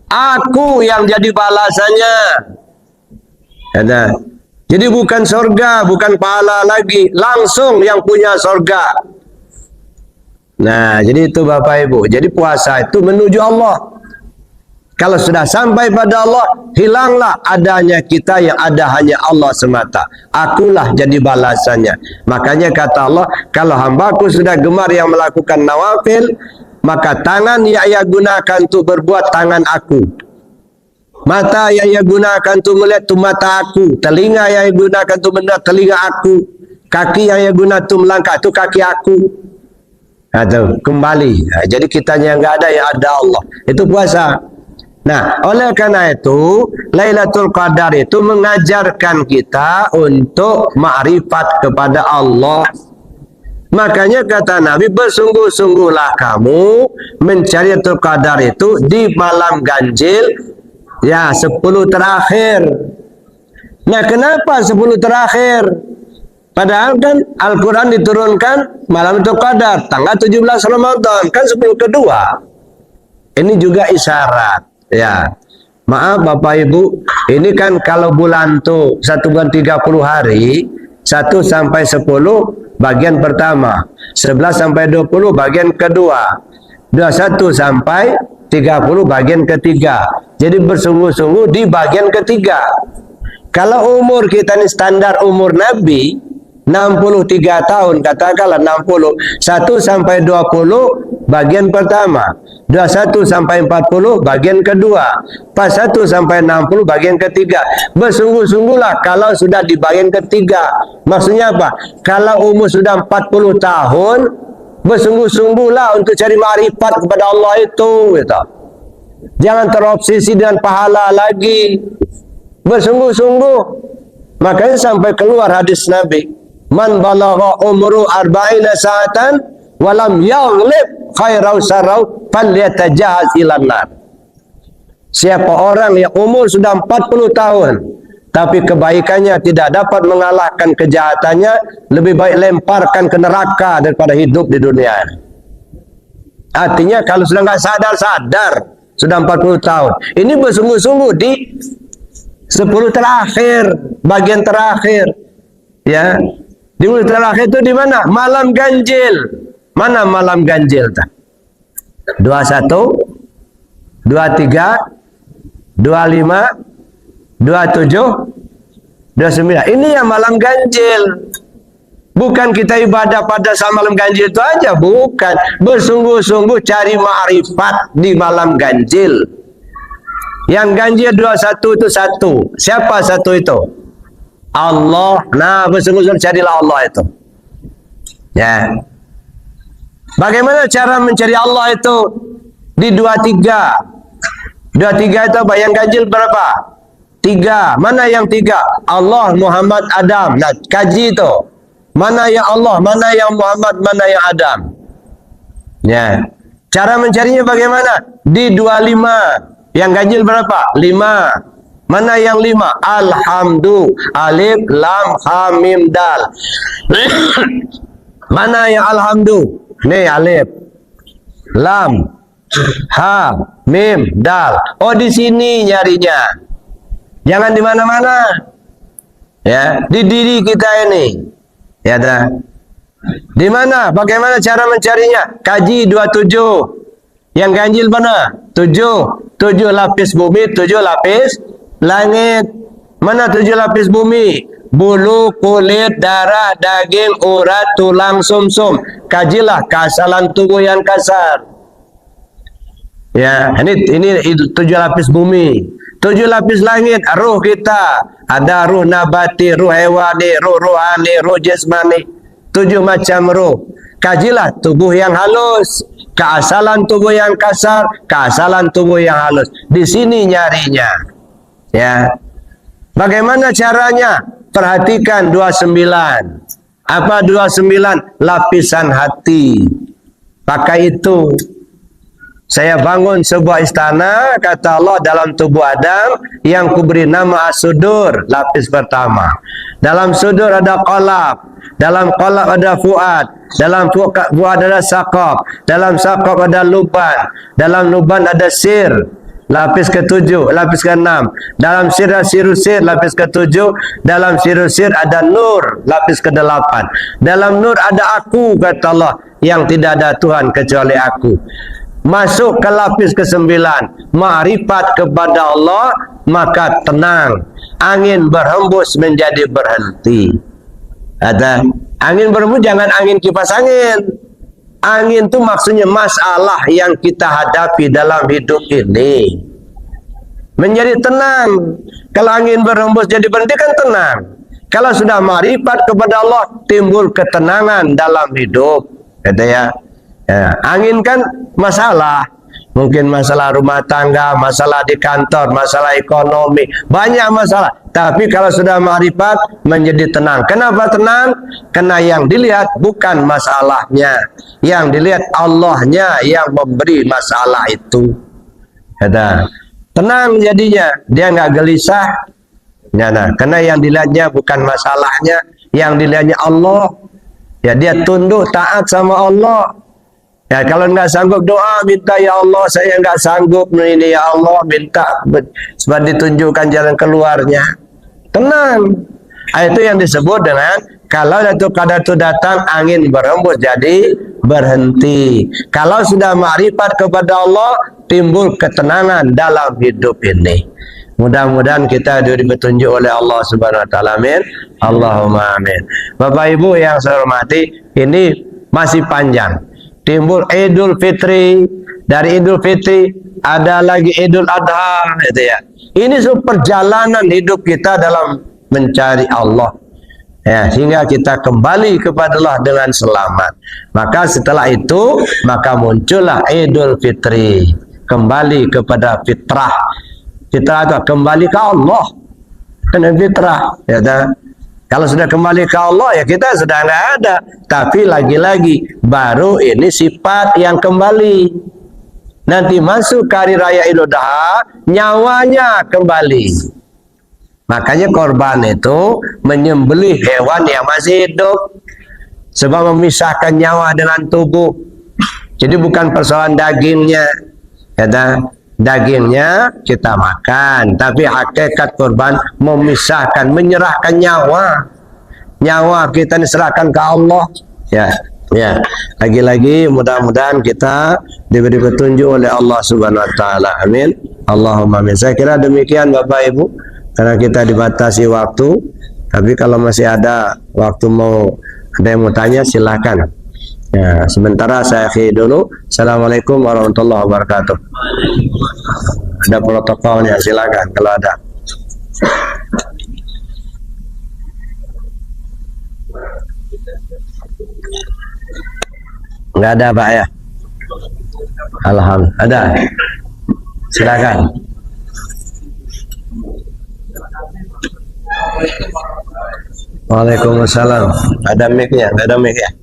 Aku yang jadi balasannya. Ada. Jadi bukan surga, bukan pahala lagi, langsung yang punya surga. Nah, jadi itu Bapak Ibu. Jadi puasa itu menuju Allah. Kalau sudah sampai pada Allah, hilanglah adanya kita, yang ada hanya Allah semata. Akulah jadi balasannya. Makanya kata Allah, kalau hambaku sudah gemar yang melakukan nawafil, maka tangan yang ia gunakan untuk berbuat tangan aku. Mata yang ia gunakan untuk melihat itu mata aku. Telinga yang ia gunakan untuk mendengar telinga aku. Kaki yang ia gunakan untuk melangkah itu kaki aku. Atau kembali. Nah, jadi kitanya enggak ada, yang ada Allah. Itu puasa. Nah, oleh karena itu, Lailatul Qadar itu mengajarkan kita untuk ma'rifat kepada Allah. Makanya kata Nabi, bersungguh-sungguhlah kamu mencari Lailatul Qadar itu di malam ganjil, ya 10 terakhir. Nah, kenapa 10 terakhir? Padahal kan Al-Quran diturunkan malam Lailatul Qadar, tanggal 17 Ramadan, kan 10 kedua. Ini juga isyarat. Ya, maaf Bapak Ibu, ini kan kalau bulan tuh 1 bulan 30 hari, 1 sampai 10 bagian pertama, 11 sampai 20 bagian kedua, 21 sampai 30 bagian ketiga. Jadi bersungguh-sungguh di bagian ketiga. Kalau umur kita ni standar umur Nabi 63 tahun, katakanlah 60, 1 sampai 20 bagian pertama, 21 sampai 40 bagian kedua, 41 sampai 60 bagian ketiga. Bersungguh-sungguhlah kalau sudah di bagian ketiga. Maksudnya apa? Kalau umur sudah 40 tahun, bersungguh-sungguhlah untuk cari ma'rifat kepada Allah itu, gitu. Jangan terobsesi dengan pahala lagi. Bersungguh-sungguh. Makanya sampai keluar hadis Nabi, man balagha umru arba'ina sa'atan walam yaghlib khairau sarau falyatajahaz ilan nar. Siapa orang yang umur sudah 40 tahun tapi kebaikannya tidak dapat mengalahkan kejahatannya, lebih baik lemparkan ke neraka daripada hidup di dunia. Artinya kalau sudah nggak sadar-sadar, sudah 40 tahun, ini bersungguh-sungguh di 10 terakhir, bagian terakhir, ya. Di 10 terakhir itu di mana? Malam ganjil. Mana malam ganjil? 21, 23, 25, 27, 29. Ini yang malam ganjil. Bukan kita ibadah pada saat malam ganjil itu aja, bukan. Bersungguh-sungguh cari ma'rifat di malam ganjil. Yang ganjil 21 itu satu. Siapa satu itu? Allah. Nah, bersungguh-sungguh carilah Allah itu. Ya. Bagaimana cara mencari Allah itu? Di 23. 23 itu apa? Yang ganjil berapa? 3. Mana yang 3? Allah, Muhammad, Adam. Nah, kaji itu. Mana yang Allah, mana yang Muhammad, mana yang Adam. Ya. Cara mencarinya bagaimana? Di 25. Yang ganjil berapa? 5. Mana yang 5? Alhamdu, alif, lam, ha, mim, dal. Mana yang alhamdu? Nih alif, lam, ha, mim, dal. Oh, di sini nyarinya. Jangan di mana-mana. Ya, di diri kita ini. Ya dah. Di mana? Bagaimana cara mencarinya? Kaji 27. Yang ganjil mana? 7. 7 lapis bumi, 7 lapis langit. Mana 7 lapis bumi? Bulu, kulit, darah, daging, urat, tulang, sumsum. Kajilah keasalan tubuh yang kasar. Ya, ini 7 lapis bumi. 7 lapis langit, ruh kita. Ada ruh nabati, ruh hewani, ruh rohani, ruh jasmani. 7 macam ruh. Kajilah tubuh yang halus, keasalan tubuh yang kasar, keasalan tubuh yang halus. Di sini nyarinya. Ya. Bagaimana caranya? Perhatikan 29. Apa 29? Lapisan hati. Pakai itu. Saya bangun sebuah istana, kata Allah, dalam tubuh Adam yang kuberi nama as-sudur, lapis pertama. Dalam sudur ada qalab, dalam qalab ada fuad, dalam fuad ada saqab, dalam saqab ada luban, dalam luban ada sir, lapis ke-7, lapis ke-6. Dalam sir ada sirusir, lapis ke-7. Dalam sirusir ada nur, lapis ke-8. Dalam nur ada aku, kata Allah, yang tidak ada Tuhan kecuali aku. Masuk ke lapis ke-9, ma'rifat kepada Allah, maka tenang. Angin berhembus menjadi berhenti. Ada angin berhembus, jangan angin kipas angin. Angin itu maksudnya masalah yang kita hadapi dalam hidup ini. Menjadi tenang. Kalau angin berhembus jadi berhenti kan tenang. Kalau sudah ma'rifat kepada Allah, timbul ketenangan dalam hidup. Kata ya. Ya, angin kan masalah, mungkin masalah rumah tangga, masalah di kantor, masalah ekonomi, banyak masalah. Tapi kalau sudah ma'rifat menjadi tenang. Kenapa tenang? Karena yang dilihat bukan masalahnya, yang dilihat Allahnya yang memberi masalah itu. Kata, tenang jadinya, dia nggak gelisah. Ya, nah, karena yang dilihatnya bukan masalahnya, yang dilihatnya Allah. Ya, dia tunduk taat sama Allah. Ya, kalau nggak sanggup doa, minta, ya Allah saya nggak sanggup ini, ya Allah minta sebab ditunjukkan jalan keluarnya. Tenang. Itu yang disebut dengan kalau satu kadar itu datang angin berhembus jadi berhenti. Kalau sudah ma'rifat kepada Allah, timbul ketenangan dalam hidup ini. Mudah-mudahan kita diberi petunjuk oleh Allah Subhanahu wa taala. Amin. Allahumma amin. Bapak Ibu yang saya hormati, ini masih panjang. Timbul Idul Fitri, dari Idul Fitri ada lagi Idul Adha, gitu ya. Ini perjalanan hidup kita dalam mencari Allah. Ya, sehingga kita kembali kepada Allah dengan selamat. Maka setelah itu, maka muncullah Idul Fitri, kembali kepada fitrah. Fitrah itu kembali ke Allah, kena fitrah. Ya, kalau sudah kembali ke Allah, ya kita sudah nggak ada. Tapi lagi-lagi baru ini sifat yang kembali. Nanti masuk hari raya Idul Adha, nyawanya kembali. Makanya korban itu menyembelih hewan yang masih hidup, sebab memisahkan nyawa dengan tubuh. Jadi bukan persoalan dagingnya, ya, dagingnya kita makan, tapi hakikat korban memisahkan, menyerahkan nyawa kita diserahkan ke Allah. Ya, lagi-lagi mudah-mudahan kita diberi petunjuk oleh Allah Subhanahu wa taala. Amin. Allahumma amin. Saya kira demikian Bapak Ibu, karena kita dibatasi waktu. Tapi kalau masih ada waktu, ada yang mau tanya, silakan. Ya, sementara saya akhiri dulu. Assalamualaikum warahmatullahi wabarakatuh. Ada protokolnya, silakan kalau ada. Enggak ada Pak ya? Alhamdulillah. Ada. Silakan. Waalaikumsalam. Ada mic-nya? Enggak ada mic ya?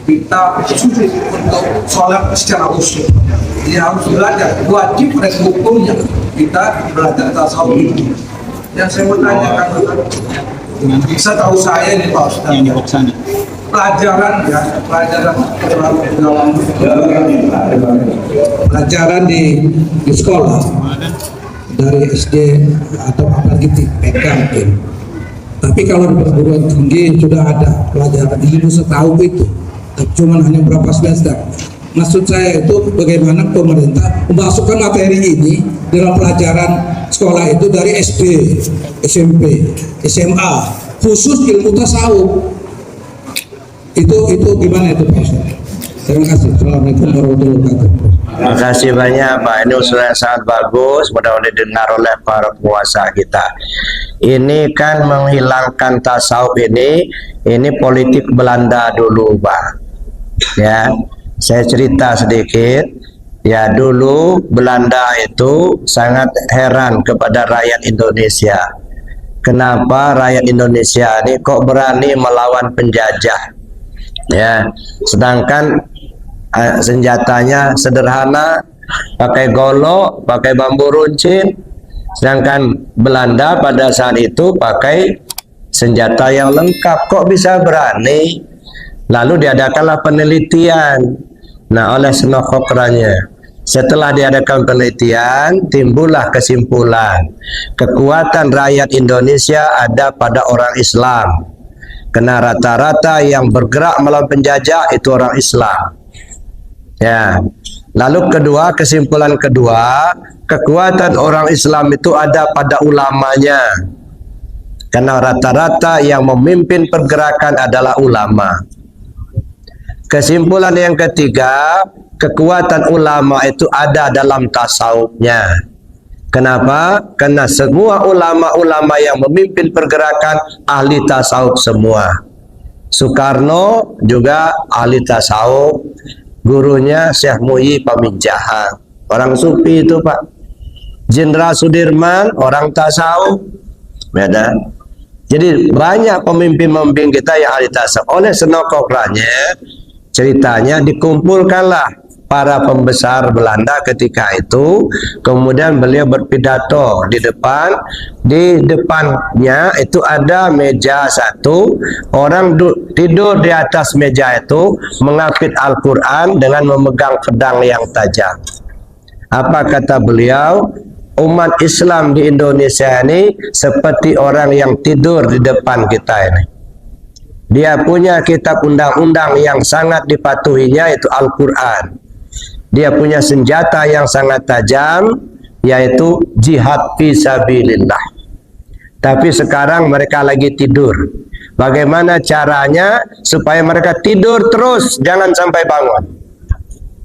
Kita sulit untuk sholat secara usul. Jadi harus belajar, wajib dan hukumnya kita belajar tasawuf ini. Yang saya mau tanyakan, setahu saya nih Pak Ustaz, pelajaran di sekolah dari SD atau apalagi TK mungkin. Tapi kalau di perguruan tinggi sudah ada pelajaran ilmu setahun itu, tapi cuma hanya berapa semester. Maksud saya itu bagaimana pemerintah memasukkan materi ini dalam pelajaran sekolah itu dari SD, SMP, SMA, khusus ilmu tasawuf. Itu gimana itu Pak Ustaz? Terima kasih. Assalamualaikum warahmatullahi wabarakatuh. Terima kasih banyak Pak. Ini usulan yang sangat bagus, mudah-mudahan didengar oleh para penguasa kita. Ini kan menghilangkan tasawuf ini politik Belanda dulu Pak. Ya, saya cerita sedikit. Ya, dulu Belanda itu sangat heran kepada rakyat Indonesia. Kenapa rakyat Indonesia ini kok berani melawan penjajah? Ya, sedangkan senjatanya sederhana, pakai golok, pakai bambu runcing. Sedangkan Belanda pada saat itu pakai senjata yang lengkap. Kok bisa berani? Lalu diadakanlah penelitian. Nah, oleh Senokokranya, setelah diadakan penelitian, timbullah kesimpulan kekuatan rakyat Indonesia ada pada orang Islam. Karena rata-rata yang bergerak melawan penjajah itu orang Islam. Ya. Lalu kesimpulan kedua, kekuatan orang Islam itu ada pada ulamanya. Karena rata-rata yang memimpin pergerakan adalah ulama. Kesimpulan yang ketiga, kekuatan ulama itu ada dalam tasawufnya. Kenapa? Karena semua ulama-ulama yang memimpin pergerakan ahli tasawuf semua. Soekarno juga ahli tasawuf, gurunya Syekh Muhyi Pamijahan, orang sufi itu Pak. Jenderal Sudirman orang tasawuf, beda. Jadi banyak pemimpin-pemimpin kita yang ahli tasawuf. Oleh Senokokranya, ceritanya dikumpulkanlah para pembesar Belanda ketika itu, kemudian beliau berpidato di depannya itu ada meja satu, orang tidur di atas meja itu mengapit Al-Quran dengan memegang pedang yang tajam. Apa kata beliau? Umat Islam di Indonesia ini seperti orang yang tidur di depan kita ini. Dia punya kitab undang-undang yang sangat dipatuhinya, itu Al-Quran. Dia punya senjata yang sangat tajam, yaitu jihad fisabilillah. Tapi sekarang mereka lagi tidur. Bagaimana caranya supaya mereka tidur terus, jangan sampai bangun?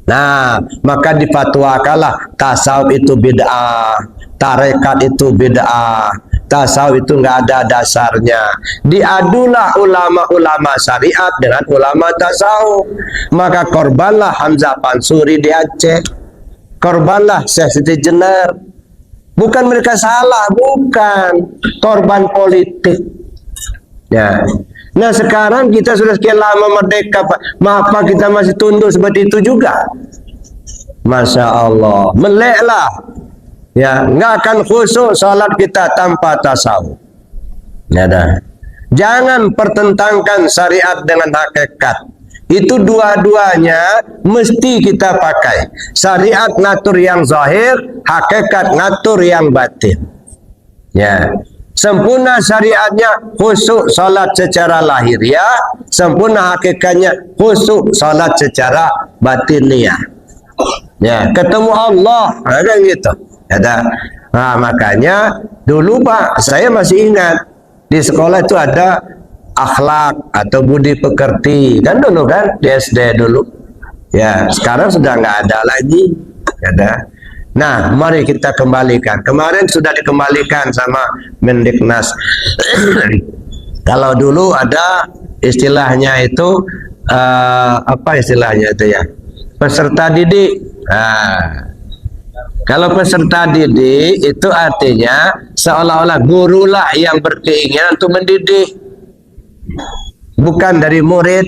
Nah, maka difatwakanlah tasawuf itu bid'ah, tarekat itu bid'ah, tasawuf itu nggak ada dasarnya. Diadulah ulama-ulama syariat dengan ulama tasawuf. Maka korbanlah Hamzah Pansuri di Aceh, korbanlah Syekh Siti Jenar. Bukan mereka salah, bukan, korban politik. Ya. Nah sekarang kita sudah sekian lama merdeka, Pak. Mengapa kita masih tunduk seperti itu juga? Masya Allah, meleklah. Ya, nggak akan khusyuk salat kita tanpa tasawuf. Ya dah. Jangan pertentangkan syariat dengan hakikat. Itu dua-duanya mesti kita pakai. Syariat ngatur yang zahir, hakikat ngatur yang batin. Ya. Sempurna syariatnya khusyuk salat secara lahiriah, sempurna hakikatnya khusyuk salat secara batiniah. Ya, ketemu Allah, ada gitu. Ada. Nah, makanya dulu Pak, saya masih ingat di sekolah itu ada akhlak atau budi pekerti, kan dulu kan di SD dulu. Ya, sekarang sudah nggak ada lagi. Ada. Nah, mari kita kembalikan. Kemarin sudah dikembalikan sama Mendiknas. Kalau dulu ada istilahnya itu apa istilahnya itu ya? Peserta didik. Nah, kalau peserta didik itu artinya seolah-olah gurulah yang berkeinginan untuk mendidik, bukan dari murid.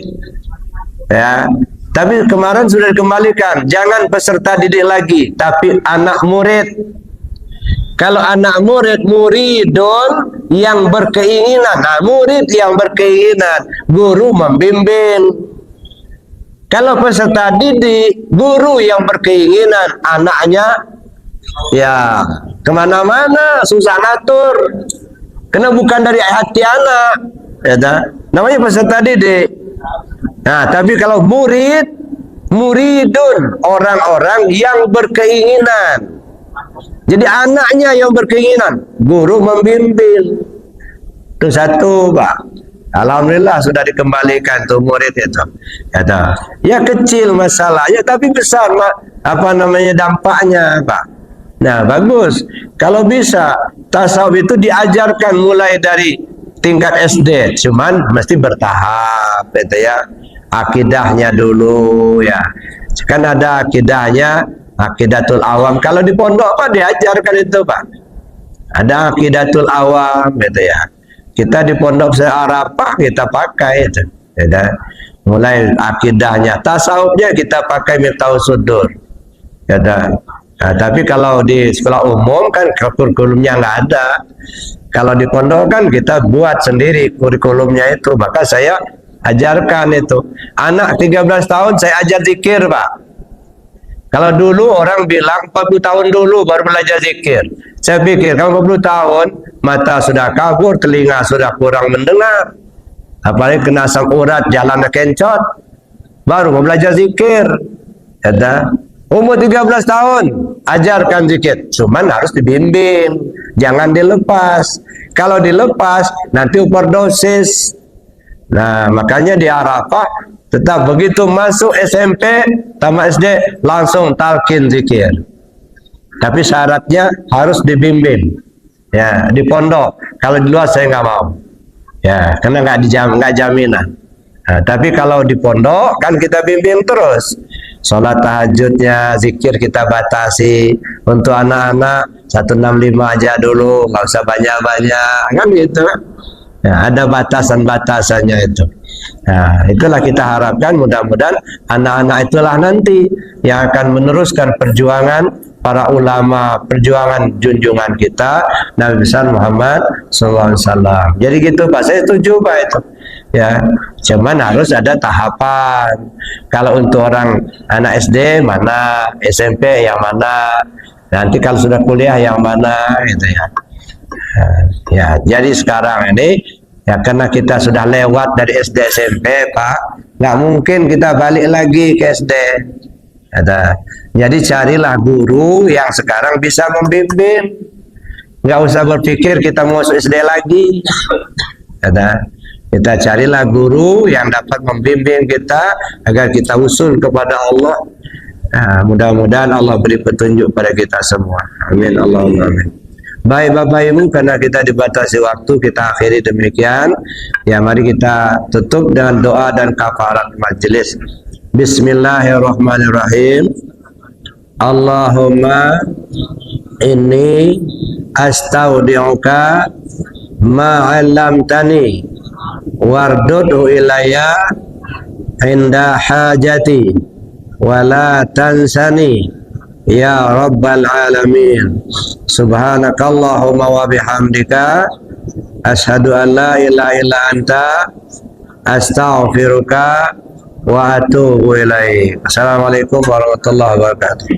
Ya. Tapi kemarin sudah dikembalikan, jangan peserta didik lagi, tapi anak murid. Kalau anak murid, muridun yang berkeinginan. Nah, murid yang berkeinginan, guru membimbing. Kalau peserta didik, guru yang berkeinginan, anaknya ya kemana-mana, susah ngatur. Karena bukan dari hati anak. Ya, namanya peserta didik. Nah, tapi kalau murid, muridun, orang-orang yang berkeinginan. Jadi anaknya yang berkeinginan, guru membimbing. Itu satu, Pak. Alhamdulillah sudah dikembalikan tuh murid itu. Ya kecil masalahnya, tapi besar apa namanya dampaknya, Pak. Nah, bagus. Kalau bisa tasawuf itu diajarkan mulai dari tingkat SD, cuman mesti bertahap, gitu ya. Akidahnya dulu ya. Kan ada akidahnya, akidatul awam. Kalau di pondok Pak diajarkan itu, Pak. Ada akidatul awam, gitu ya. Kita di pondok Arafah kita pakai itu. Ya, mulai akidahnya, tasawufnya kita pakai Miftahus Sudur. Ya, nah, tapi kalau di sekolah umum kan kurikulumnya nggak ada. Kalau di pondok kan kita buat sendiri kurikulumnya itu. Maka saya ajarkan itu. Anak 13 tahun saya ajar zikir, Pak. Kalau dulu orang bilang 40 tahun dulu baru belajar zikir. Saya pikir kalau 40 tahun mata sudah kabur, telinga sudah kurang mendengar. Apalagi kena asam urat, jalan kencot, baru mau belajar zikir. Ada umur 13 tahun ajarkan zikir. Cuman harus dibimbing, jangan dilepas. Kalau dilepas nanti overdosis. Nah, makanya di Arafah tetap begitu masuk SMP, tamat SD langsung talqin zikir. Tapi syaratnya harus dibimbing. Ya, di pondok. Kalau di luar saya nggak mau. Ya, karena nggak jaminan. Nah, tapi kalau di pondok kan kita bimbing terus. Sholat tahajudnya, zikir kita batasi. Untuk anak-anak 165 aja dulu, nggak usah banyak-banyak, kan gitu. Ya, ada batasan-batasannya itu. Nah, itulah kita harapkan mudah-mudahan anak-anak itulah nanti yang akan meneruskan perjuangan para ulama, perjuangan junjungan kita Nabi besar Muhammad SAW. Jadi gitu Pak, saya setuju Pak itu. Ya, cuman harus ada tahapan. Kalau untuk orang anak SD mana, SMP yang mana, nanti kalau sudah kuliah yang mana, gitu ya. Ya, jadi sekarang ini Ya karena kita sudah lewat dari SD SMP Pak, nggak mungkin kita balik lagi ke SD. Jadi carilah guru yang sekarang bisa membimbing. Nggak usah berpikir kita mau masuk SD lagi. Kita carilah guru yang dapat membimbing kita agar kita usul kepada Allah. Nah, mudah-mudahan Allah beri petunjuk pada kita semua. Amin Allahumma amin. Baik Bapak Ibu, karena kita dibatasi waktu, kita akhiri demikian. Ya, mari kita tutup dengan doa dan kafarat majelis. Bismillahirrahmanirrahim. Allahumma inni astaudi'uka ma 'allamtani wardudu ilayya inda hajati wa la tansani ya rabbal alamin. Subhanakallahumma wa bihamdika asyhadu an la ilaha illa anta astaghfiruka wa atubu ilaik. Assalamualaikum warahmatullahi wabarakatuh.